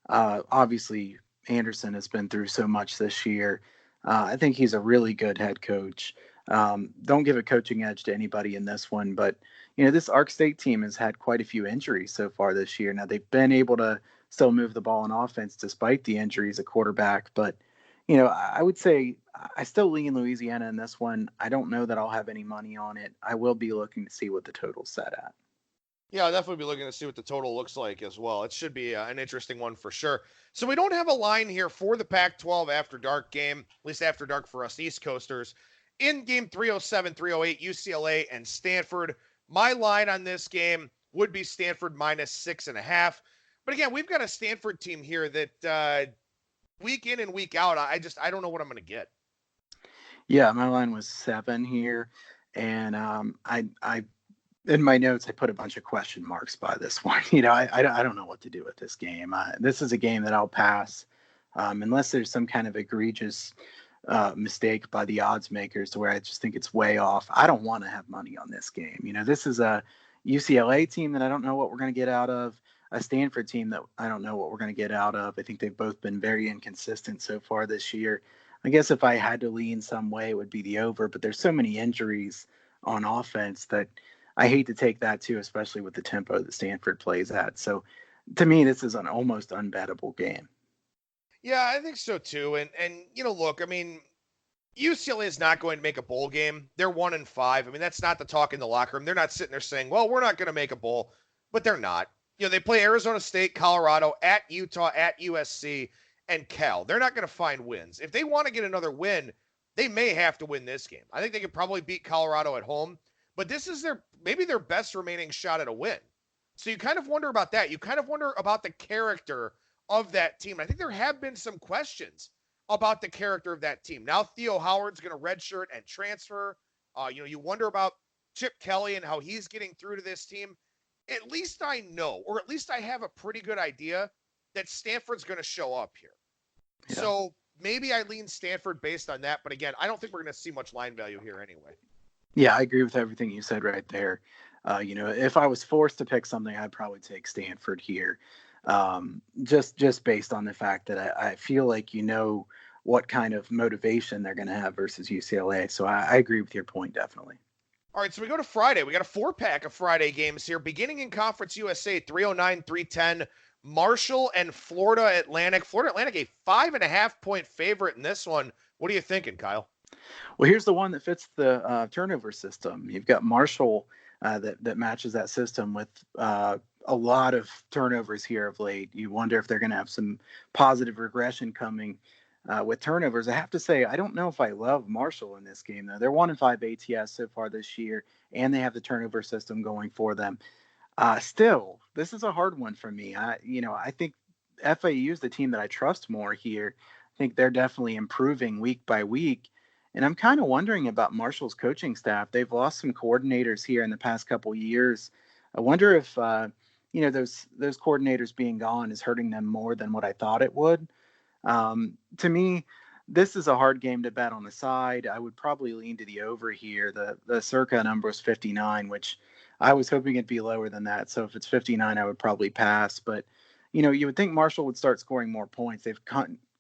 Obviously, Anderson has been through so much this year. I think he's a really good head coach. Don't give a coaching edge to anybody in this one, but this Ark State team has had quite a few injuries so far this year. Now they've been able to still move the ball on offense despite the injuries at quarterback, but I would say I still lean Louisiana in this one. I don't know that I'll have any money on it. I will be looking to see what the total's set at. Yeah, I'll definitely be looking to see what the total looks like as well. It should be an interesting one for sure. So we don't have a line here for the Pac-12 after dark game, at least after dark for us East Coasters. In game 307, 308, UCLA and Stanford. My line on this game would be Stanford minus 6.5. But again, we've got a Stanford team here that week in and week out, I don't know what I'm going to get. Yeah, my line was 7 here. And I in my notes, I put a bunch of question marks by this one. I don't know what to do with this game. This is a game that I'll pass unless there's some kind of egregious mistake by the odds makers to where I just think it's way off. I don't want to have money on this game. This is a UCLA team that I don't know what we're going to get out of, a Stanford team that I don't know what we're going to get out of. I think they've both been very inconsistent so far this year. I guess if I had to lean some way, it would be the over, but there's so many injuries on offense that I hate to take that too, especially with the tempo that Stanford plays at. So to me, this is an almost unbettable game. Yeah, I think so too. And look, I mean, UCLA is not going to make a bowl game. They're 1-5. I mean, that's not the talk in the locker room. They're not sitting there saying, well, we're not going to make a bowl, but they're not. They play Arizona State, Colorado, at Utah, at USC, and Cal. They're not going to find wins. If they want to get another win, they may have to win this game. I think they could probably beat Colorado at home, but this is maybe their best remaining shot at a win. So you kind of wonder about that. You kind of wonder about the character of that team. I think there have been some questions about the character of that team. Now Theo Howard's going to redshirt and transfer. You wonder about Chip Kelly and how he's getting through to this team. At least I know, or at least I have a pretty good idea that Stanford's going to show up here. Yeah. So maybe I lean Stanford based on that. But again, I don't think we're going to see much line value here anyway. Yeah, I agree with everything you said right there. If I was forced to pick something, I'd probably take Stanford here. Just based on the fact that I feel like what kind of motivation they're going to have versus UCLA. So I agree with your point, definitely. All right, so we go to Friday. We got a 4-pack of Friday games here, beginning in Conference USA, 309, 310, Marshall and Florida Atlantic. Florida Atlantic, a 5.5-point favorite in this one. What are you thinking, Kyle? Well, here's the one that fits the turnover system. You've got Marshall that matches that system with a lot of turnovers here of late. You wonder if they're going to have some positive regression coming with turnovers. I have to say, I don't know if I love Marshall in this game, though. They're 1-5 ATS so far this year, and they have the turnover system going for them. Still, this is a hard one for me. I think FAU is the team that I trust more here. I think they're definitely improving week by week. And I'm kind of wondering about Marshall's coaching staff. They've lost some coordinators here in the past couple years. I wonder if, those coordinators being gone is hurting them more than what I thought it would. To me, this is a hard game to bet on the side. I would probably lean to the over here. The circa number is 59, which I was hoping it'd be lower than that. So if it's 59, I would probably pass. But, you would think Marshall would start scoring more points. They've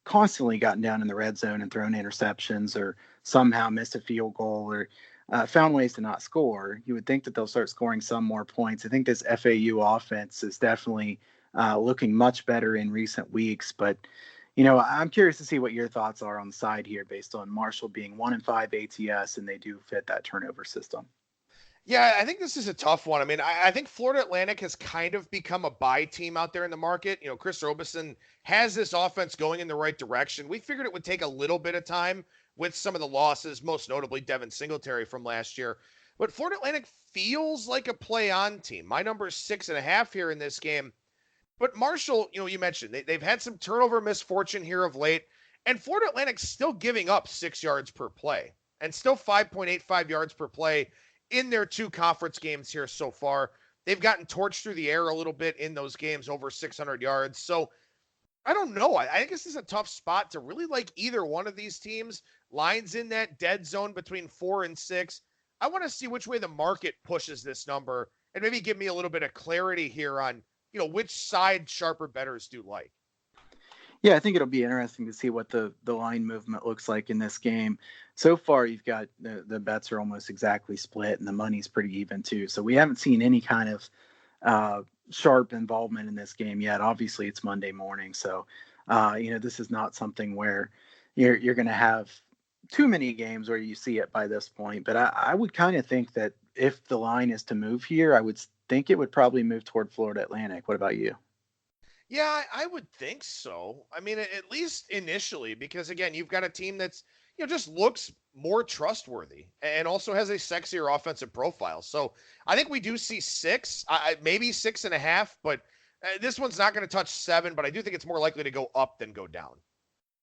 constantly gotten down in the red zone and thrown interceptions or somehow missed a field goal or found ways to not score. You would think that they'll start scoring some more points. I think this FAU offense is definitely looking much better in recent weeks. But, I'm curious to see what your thoughts are on the side here based on Marshall being 1-5 ATS, and they do fit that turnover system. Yeah, I think this is a tough one. I mean, I think Florida Atlantic has kind of become a buy team out there in the market. Chris Robeson has this offense going in the right direction. We figured it would take a little bit of time with some of the losses, most notably Devin Singletary from last year. But Florida Atlantic feels like a play on team. My number is 6.5 here in this game. But Marshall, you mentioned they've had some turnover misfortune here of late, and Florida Atlantic's still giving up 6 yards per play and still 5.85 yards per play in their 2 conference games here so far. They've gotten torched through the air a little bit in those games, over 600 yards. So I don't know. I think this is a tough spot to really like either one of these teams. Lines in that dead zone between 4 and 6. I want to see which way the market pushes this number and maybe give me a little bit of clarity here on which side sharper bettors do like. Yeah, I think it'll be interesting to see what the line movement looks like in this game. So far, you've got the bets are almost exactly split, and the money's pretty even too. So we haven't seen any kind of sharp involvement in this game yet. Obviously, it's Monday morning, so this is not something where you're going to have too many games where you see it by this point. But I would kind of think that if the line is to move here, I would think it would probably move toward Florida Atlantic. What about you? Yeah, I would think so. I mean, at least initially, because again, you've got a team that's, just looks more trustworthy and also has a sexier offensive profile. So I think we do see 6, maybe 6.5, but this one's not going to touch 7, but I do think it's more likely to go up than go down.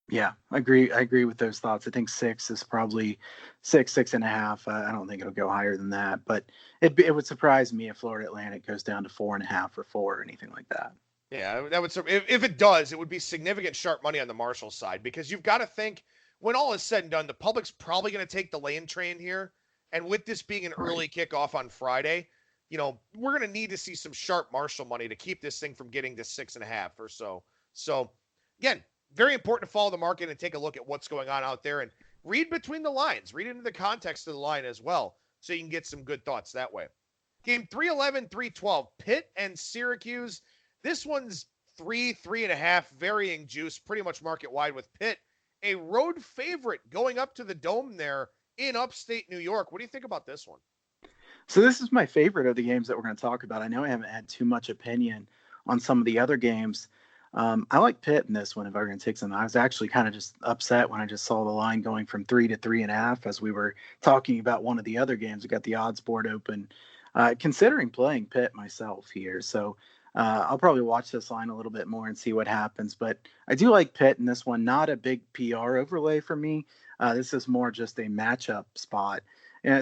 Yeah, I agree with those thoughts. I think 6 is probably 6.5. I don't think it'll go higher than that, but it would surprise me if Florida Atlantic goes down to 4.5 or 4 or anything like that. Yeah, that would, if it does, it would be significant sharp money on the Marshall side, because you've got to think when all is said and done, the public's probably going to take the lane train here. And with this being an early kickoff on Friday, we're going to need to see some sharp Marshall money to keep this thing from getting to 6.5 or so. So again, very important to follow the market and take a look at what's going on out there and read between the lines, read into the context of the line as well, so you can get some good thoughts that way. Game 311, 312, Pitt and Syracuse. This one's 3.5, varying juice, pretty much market wide with Pitt, a road favorite going up to the Dome there in upstate New York. What do you think about this one? So this is my favorite of the games that we're going to talk about. I know I haven't had too much opinion on some of the other games. I like Pitt in this one if I were going to take some. I was actually kind of just upset when I just saw the line going from 3 to 3.5 as we were talking about one of the other games. I got the odds board open, considering playing Pitt myself here. So I'll probably watch this line a little bit more and see what happens. But I do like Pitt in this one. Not a big PR overlay for me. This is more just a matchup spot.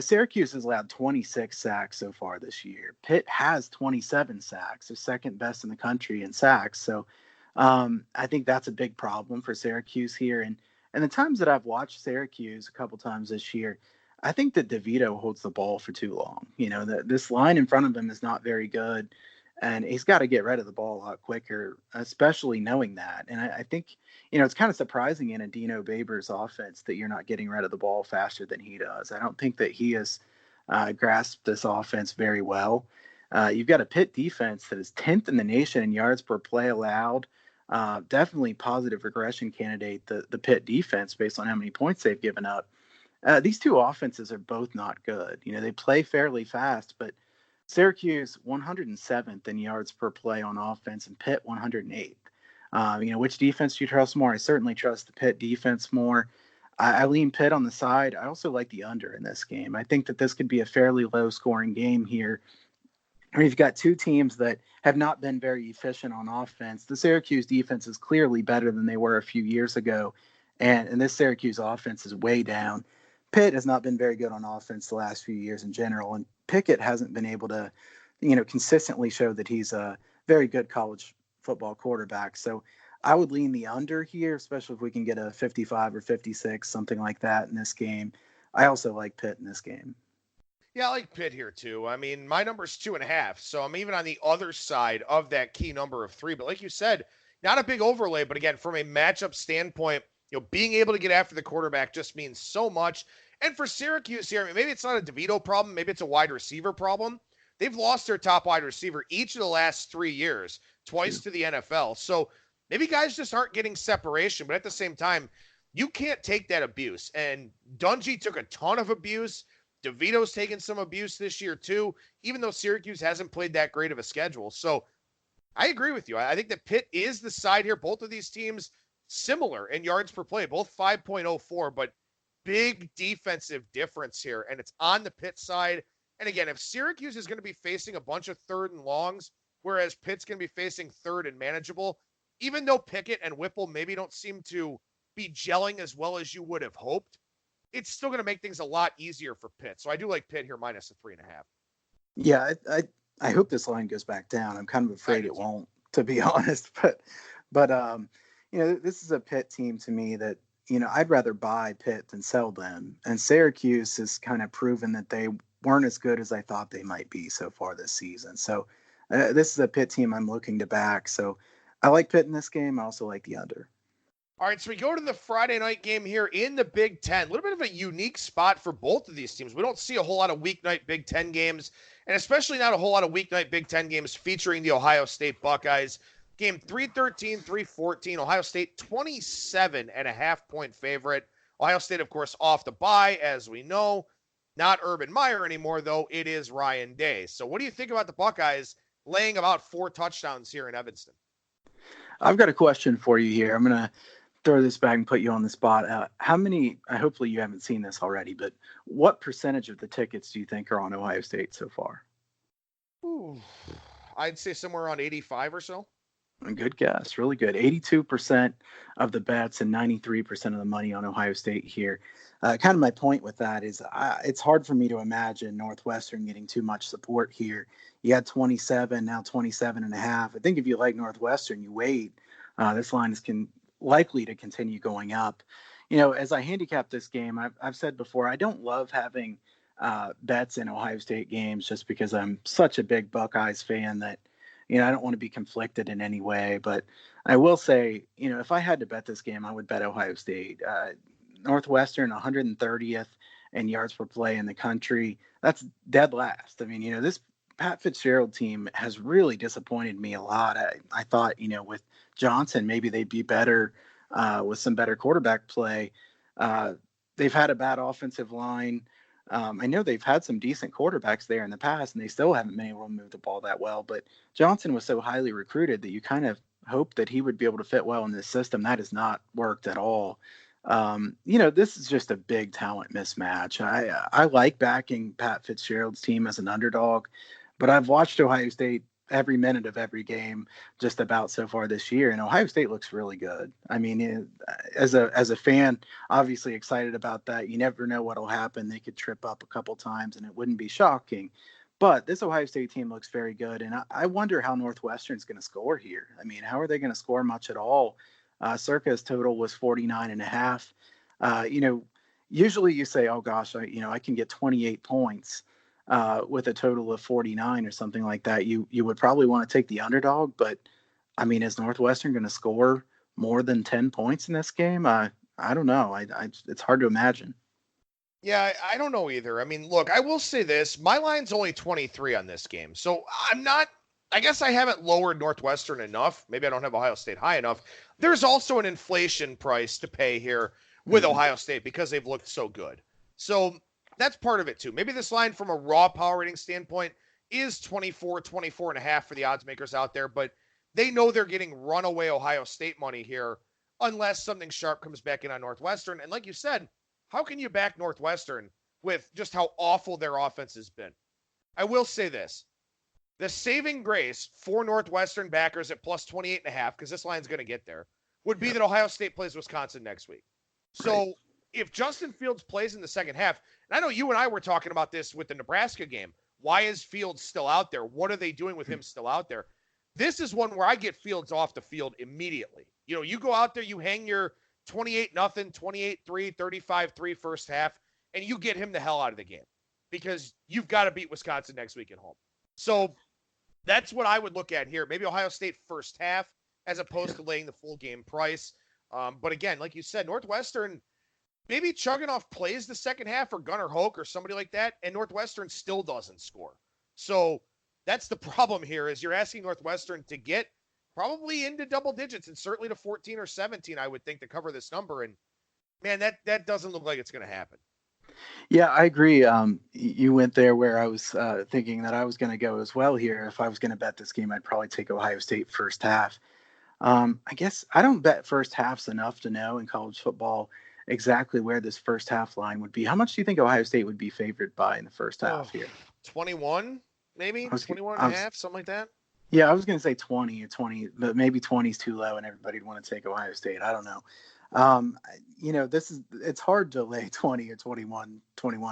Syracuse has allowed 26 sacks so far this year. Pitt has 27 sacks. They're second best in the country in sacks. So I think that's a big problem for Syracuse here. And the times that I've watched Syracuse a couple times this year, I think that DeVito holds the ball for too long. This line in front of him is not very good, and he's got to get rid of the ball a lot quicker, especially knowing that. And I think, it's kind of surprising in a Dino Babers offense that you're not getting rid of the ball faster than he does. I don't think that he has grasped this offense very well. You've got a Pitt defense that is 10th in the nation in yards per play allowed. Definitely positive regression candidate, the Pitt defense, based on how many points they've given up. These two offenses are both not good. They play fairly fast, but Syracuse 107th in yards per play on offense and Pitt 108th. Which defense do you trust more? I certainly trust the Pitt defense more. I lean Pitt on the side. I also like the under in this game. I think that this could be a fairly low scoring game here. We've got two teams that have not been very efficient on offense. The Syracuse defense is clearly better than they were a few years ago, and this Syracuse offense is way down. Pitt has not been very good on offense the last few years in general, and Pickett hasn't been able to, consistently show that he's a very good college football quarterback. So I would lean the under here, especially if we can get a 55 or 56, something like that in this game. I also like Pitt in this game. Yeah, I like Pitt here too. I mean, my number is 2.5, so I'm even on the other side of that key number of 3. But like you said, not a big overlay. But again, from a matchup standpoint, being able to get after the quarterback just means so much. And for Syracuse here, I mean, maybe it's not a DeVito problem, maybe it's a wide receiver problem. They've lost their top wide receiver each of the last 3 years, twice to the NFL. So maybe guys just aren't getting separation, but at the same time, you can't take that abuse. And Dungy took a ton of abuse. DeVito's taken some abuse this year too, even though Syracuse hasn't played that great of a schedule. So I agree with you. I think that Pitt is the side here. Both of these teams similar in yards per play, both 5.04, but big defensive difference here. And it's on the Pitt side. And again, if Syracuse is going to be facing a bunch of 3rd and longs, whereas Pitt's going to be facing 3rd and manageable, even though Pickett and Whipple maybe don't seem to be gelling as well as you would have hoped, it's still going to make things a lot easier for Pitt. So I do like Pitt here minus the 3.5. Yeah, I hope this line goes back down. I'm kind of afraid it won't, to be honest. But this is a Pitt team to me that, I'd rather buy Pitt than sell them. And Syracuse has kind of proven that they weren't as good as I thought they might be so far this season. So this is a Pitt team I'm looking to back. So I like Pitt in this game. I also like the under. All right, so we go to the Friday night game here in the Big Ten. A little bit of a unique spot for both of these teams. We don't see a whole lot of weeknight Big Ten games, and especially not a whole lot of weeknight Big Ten games featuring the Ohio State Buckeyes. Game 313, 314. Ohio State 27.5-point favorite. Ohio State, of course, off the bye, as we know. Not Urban Meyer anymore, though. It is Ryan Day. So what do you think about the Buckeyes laying about 4 touchdowns here in Evanston? I've got a question for you here. I'm going to throw this back and put you on the spot. How many, hopefully you haven't seen this already, but what percentage of the tickets do you think are on Ohio State so far? Ooh, I'd say somewhere around 85 or so. A good guess. Really good. 82% of the bets and 93% of the money on Ohio State here. Kind of my point with that is it's hard for me to imagine Northwestern getting too much support here. You had 27, now 27.5. I think if you like Northwestern, you wait. This line is likely to continue going up. As I handicap this game, I've said before, I don't love having bets in Ohio State games just because I'm such a big Buckeyes fan that, I don't want to be conflicted in any way. But I will say, if I had to bet this game, I would bet Ohio State. Northwestern 130th in yards per play in the country. That's dead last. I mean, this Pat Fitzgerald team has really disappointed me a lot. I thought, with Johnson, maybe they'd be better with some better quarterback play. They've had a bad offensive line. I know they've had some decent quarterbacks there in the past, and they still haven't been able to move the ball that well. But Johnson was so highly recruited that you kind of hope that he would be able to fit well in this system. That has not worked at all. This is just a big talent mismatch. I like backing Pat Fitzgerald's team as an underdog, but I've watched Ohio State every minute of every game just about so far this year, and Ohio State looks really good. I mean, as a fan, obviously excited about that. You never know what'll happen. They could trip up a couple times, and it wouldn't be shocking. But this Ohio State team looks very good, and I wonder how Northwestern's going to score here. I mean, how are they going to score much at all? Circa's total was 49.5. Usually you say, oh gosh, I can get 28 points with a total of 49 or something like that. You would probably want to take the underdog, but I mean, is Northwestern going to score more than 10 points in this game? I don't know. It's hard to imagine. Yeah, I don't know either. I mean, look, I will say this. My line's only 23 on this game. So I guess I haven't lowered Northwestern enough. Maybe I don't have Ohio State high enough. There's also an inflation price to pay here with Ohio State because they've looked so good. So that's part of it too. Maybe this line from a raw power rating standpoint is 24.5 for the odds makers out there, but they know they're getting runaway Ohio State money here unless something sharp comes back in on Northwestern. And like you said, how can you back Northwestern with just how awful their offense has been? I will say this. The saving grace for Northwestern backers at plus 28.5, because this line's going to get there, would be that Ohio State plays Wisconsin next week. So if Justin Fields plays in the second half, and I know you and I were talking about this with the Nebraska game, why is Fields still out there? What are they doing with him still out there? This is one where I get Fields off the field immediately. You go out there, you hang your 28-0, 28-3, 35-3 first half, and you get him the hell out of the game because you've got to beat Wisconsin next week at home. So that's what I would look at here. Maybe Ohio State first half as opposed to laying the full game price. But again, like you said, Northwestern maybe chugging off plays the second half or Gunnar Hoke or somebody like that, and Northwestern still doesn't score. So that's the problem here is you're asking Northwestern to get probably into double digits and certainly to 14 or 17, I would think, to cover this number. And man, that doesn't look like it's going to happen. Yeah, I agree. You went there where I was thinking that I was going to go as well here. If I was going to bet this game, I'd probably take Ohio State first half. I guess I don't bet first halves enough to know in college football exactly where this first half line would be. How much do you think Ohio State would be favored by in the first half here? 21, maybe 21 and a half, something like that. Yeah, I was going to say 20, but maybe 20 is too low and everybody'd want to take Ohio State. I don't know. It's hard to lay 20 or 21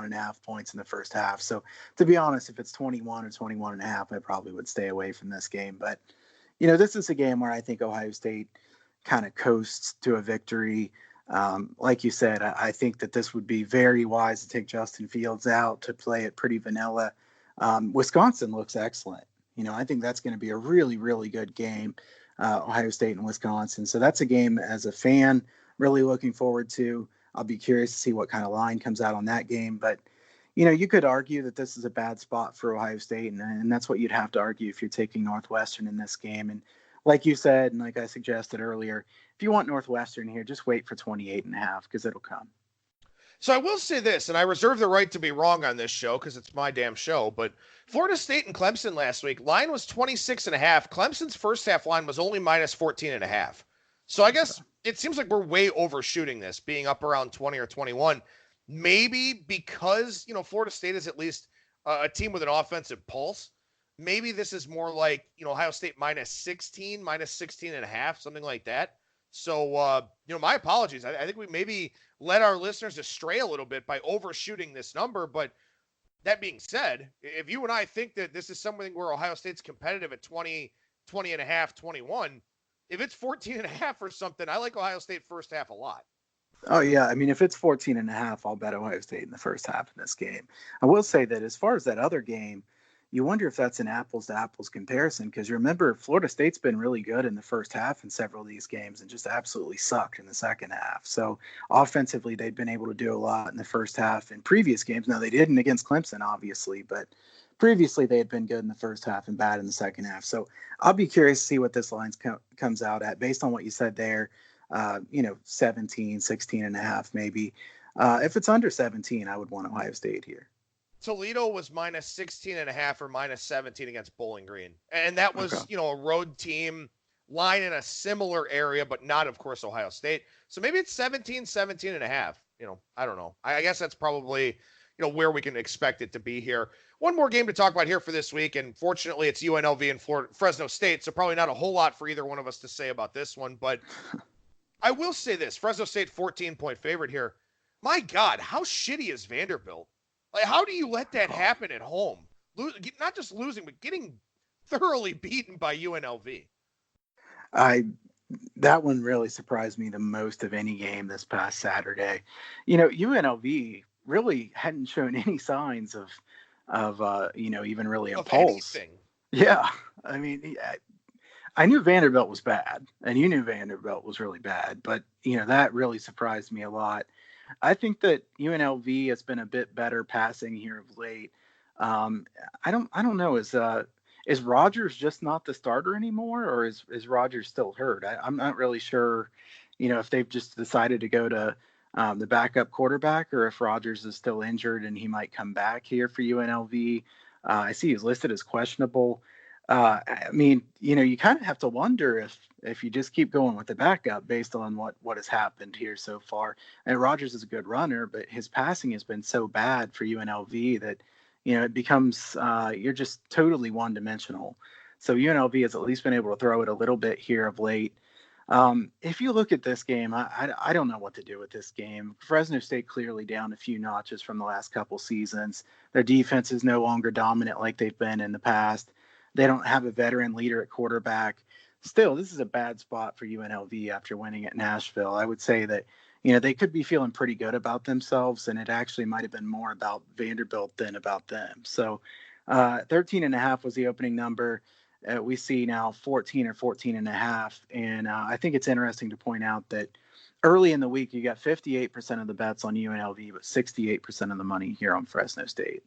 and a half points in the first half. So to be honest, if it's 21 or 21 and a half, I probably would stay away from this game. But, this is a game where I think Ohio State kind of coasts to a victory. Like you said, I think that this would be very wise to take Justin Fields out, to play it pretty vanilla. Wisconsin looks excellent. I think that's going to be a really, really good game, Ohio State and Wisconsin. So that's a game as a fan really looking forward to. I'll be curious to see what kind of line comes out on that game. But, you could argue that this is a bad spot for Ohio State, and that's what you'd have to argue if you're taking Northwestern in this game. And like you said, and like I suggested earlier, if you want Northwestern here, just wait for 28 and a half because it'll come. So I will say this, and I reserve the right to be wrong on this show because it's my damn show, but Florida State and Clemson last week, line was 26 and a half. Clemson's first half line was only minus 14 and a half. So I guess it seems like we're way overshooting this, being up around 20 or 21. Maybe because, Florida State is at least a team with an offensive pulse. Maybe this is more like, Ohio State minus 16 and a half, something like that. So, my apologies. I think we maybe led our listeners astray a little bit by overshooting this number. But that being said, if you and I think that this is something where Ohio State's competitive at 20 and a half, 21, if it's 14 and a half or something, I like Ohio State first half a lot. Oh, yeah. I mean, if it's 14 and a half, I'll bet Ohio State in the first half in this game. I will say that as far as that other game, you wonder if that's an apples to apples comparison, because remember, Florida State's been really good in the first half in several of these games and just absolutely sucked in the second half. So offensively, they've been able to do a lot in the first half in previous games. Now, they didn't against Clemson, obviously, but previously they had been good in the first half and bad in the second half. So I'll be curious to see what this line comes out at based on what you said there. 17, 16 and a half, maybe. If it's under 17, I would want Ohio State here. Toledo was minus 16 and a half or minus 17 against Bowling Green. And that was, Okay. A road team line in a similar area, but not, of course, Ohio State. So maybe it's 17 and a half. I don't know. I guess that's probably, where we can expect it to be here. One more game to talk about here for this week. And fortunately, it's UNLV and Fresno State. So probably not a whole lot for either one of us to say about this one. But I will say this, Fresno State 14-point favorite here. My God, how shitty is Vanderbilt? Like, how do you let that happen at home? Not just losing, but getting thoroughly beaten by UNLV. That one really surprised me the most of any game this past Saturday. UNLV really hadn't shown any signs of even really a pulse. Anything. Yeah, I mean, I knew Vanderbilt was bad, and you knew Vanderbilt was really bad, but that really surprised me a lot. I think that UNLV has been a bit better passing here of late. I don't know. Is Rodgers just not the starter anymore, or is Rodgers still hurt? I'm not really sure, if they've just decided to go to the backup quarterback, or if Rodgers is still injured and he might come back here for UNLV. I see he's listed as questionable. I mean, you kind of have to wonder if you just keep going with the backup based on what has happened here so far. And Rodgers is a good runner, but his passing has been so bad for UNLV that, it becomes you're just totally one-dimensional. So UNLV has at least been able to throw it a little bit here of late. If you look at this game, I don't know what to do with this game. Fresno State clearly down a few notches from the last couple seasons. Their defense is no longer dominant like they've been in the past. They don't have a veteran leader at quarterback. Still, this is a bad spot for UNLV after winning at Nashville. I would say that, they could be feeling pretty good about themselves, and it actually might have been more about Vanderbilt than about them. So 13 and a half was the opening number. We see now 14 or 14 and a half. And I think it's interesting to point out that early in the week, you got 58% of the bets on UNLV, but 68% of the money here on Fresno State.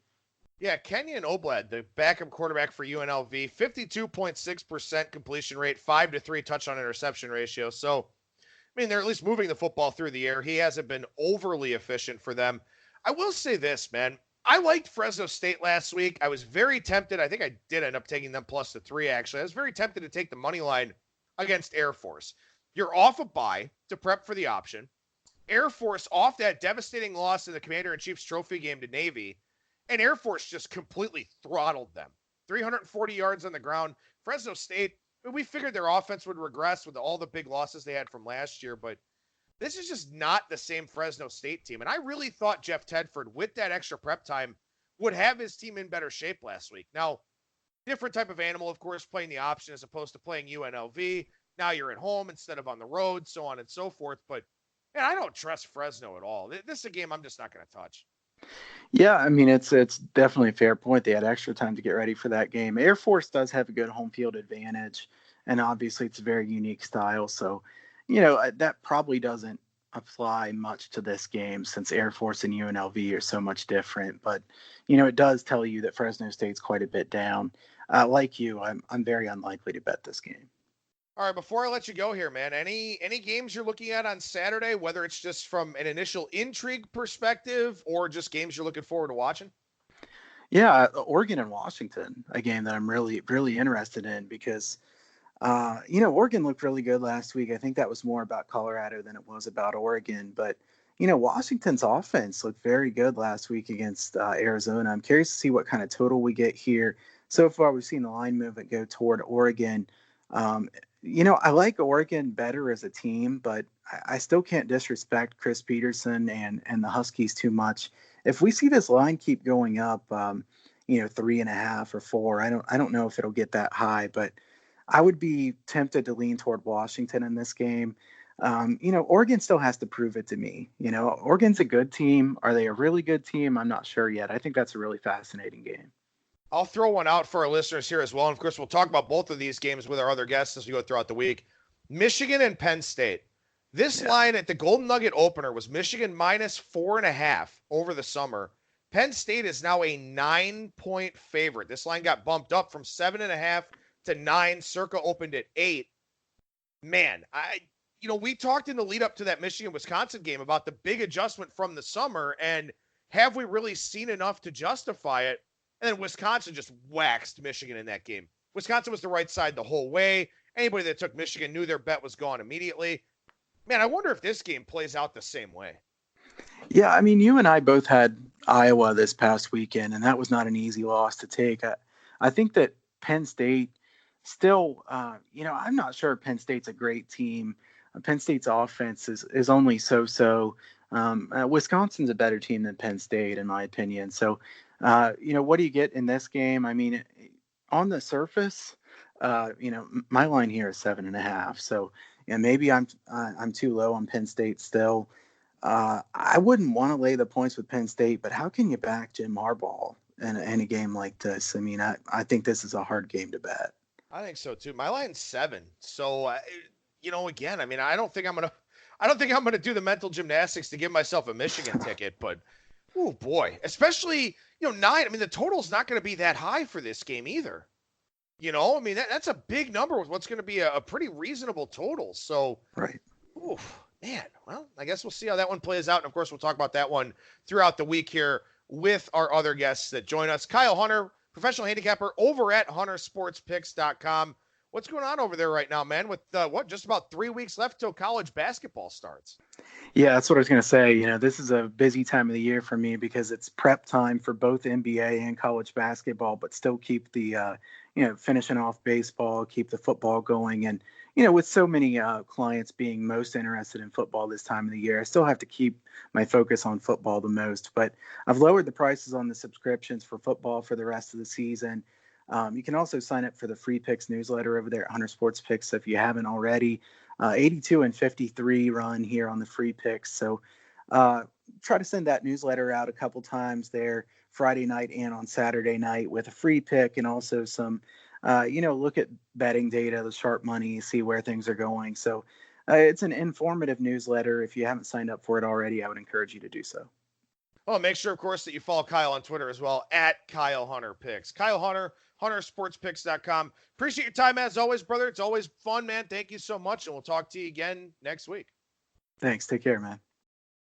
Yeah, Kenyon Oblad, the backup quarterback for UNLV, 52.6% completion rate, 5-3 touchdown interception ratio. So, I mean, they're at least moving the football through the air. He hasn't been overly efficient for them. I will say this, man. I liked Fresno State last week. I was very tempted. I think I did end up taking them plus the 3, actually. I was very tempted to take the money line against Air Force. You're off a bye to prep for the option. Air Force off that devastating loss in the Commander in Chief's trophy game to Navy, and Air Force just completely throttled them. 340 yards on the ground. Fresno State, we figured their offense would regress with all the big losses they had from last year, but this is just not the same Fresno State team. And I really thought Jeff Tedford, with that extra prep time, would have his team in better shape last week. Now, different type of animal, of course, playing the option as opposed to playing UNLV. Now you're at home instead of on the road, so on and so forth. But man, I don't trust Fresno at all. This is a game I'm just not going to touch. Yeah, I mean it's definitely a fair point. They had extra time to get ready for that game. Air Force does have a good home field advantage, and obviously it's a very unique style. So, that probably doesn't apply much to this game since Air Force and UNLV are so much different. But it does tell you that Fresno State's quite a bit down. Like you, I'm very unlikely to bet this game. All right, before I let you go here, man, any games you're looking at on Saturday, whether it's just from an initial intrigue perspective or just games you're looking forward to watching? Yeah, Oregon and Washington, a game that I'm really, really interested in because, Oregon looked really good last week. I think that was more about Colorado than it was about Oregon. But, Washington's offense looked very good last week against Arizona. I'm curious to see what kind of total we get here. So far, we've seen the line movement go toward Oregon. Um, I like Oregon better as a team, but I still can't disrespect Chris Peterson and the Huskies too much. If we see this line keep going up, 3.5 or 4, I don't know if it'll get that high, but I would be tempted to lean toward Washington in this game. Oregon still has to prove it to me. Oregon's a good team. Are they a really good team? I'm not sure yet. I think that's a really fascinating game. I'll throw one out for our listeners here as well. And of course, we'll talk about both of these games with our other guests as we go throughout the week. Michigan and Penn State. This line at the Golden Nugget opener was Michigan minus 4.5 over the summer. Penn State is now a 9-point favorite. This line got bumped up from 7.5 to 9. Circa opened at 8. Man, we talked in the lead up to that Michigan-Wisconsin game about the big adjustment from the summer, and have we really seen enough to justify it? And then Wisconsin just waxed Michigan in that game. Wisconsin was the right side the whole way. Anybody that took Michigan knew their bet was gone immediately. Man, I wonder if this game plays out the same way. Yeah, I mean, you and I both had Iowa this past weekend, and that was not an easy loss to take. I think that Penn State still, I'm not sure Penn State's a great team. Penn State's offense is only so-so. Wisconsin's a better team than Penn State, in my opinion. So, what do you get in this game? I mean, on the surface, my line here is 7.5. So, maybe I'm too low on Penn State still. I wouldn't want to lay the points with Penn State, but how can you back Jim Harbaugh in a game like this? I mean, I think this is a hard game to bet. I think so too. My line's 7. So, again, I mean, I don't think I'm gonna do the mental gymnastics to give myself a Michigan ticket, but oh boy, especially 9. I mean, the total's not going to be that high for this game either. I mean, that's a big number with what's going to be a pretty reasonable total. So, right. Oof, man. Well, I guess we'll see how that one plays out. And of course, we'll talk about that one throughout the week here with our other guests that join us. Kyle Hunter, professional handicapper over at huntersportspicks.com. What's going on over there right now, man? With just about 3 weeks left till college basketball starts. Yeah, that's what I was going to say. This is a busy time of the year for me because it's prep time for both NBA and college basketball, but still keep the, finishing off baseball, keep the football going. And, with so many clients being most interested in football this time of the year, I still have to keep my focus on football the most. But I've lowered the prices on the subscriptions for football for the rest of the season. You can also sign up for the Free Picks newsletter over there at Hunter Sports Picks if you haven't already. 82 and 53 run here on the Free Picks. So try to send that newsletter out a couple times there, Friday night and on Saturday night with a free pick and also some, look at betting data, the sharp money, see where things are going. So it's an informative newsletter. If you haven't signed up for it already, I would encourage you to do so. Well, make sure, of course, that you follow Kyle on Twitter as well, at Kyle Hunter Picks. Kyle Hunter, HunterSportsPicks.com. Appreciate your time as always, brother. It's always fun, man. Thank you so much, and we'll talk to you again next week. Thanks. Take care, man.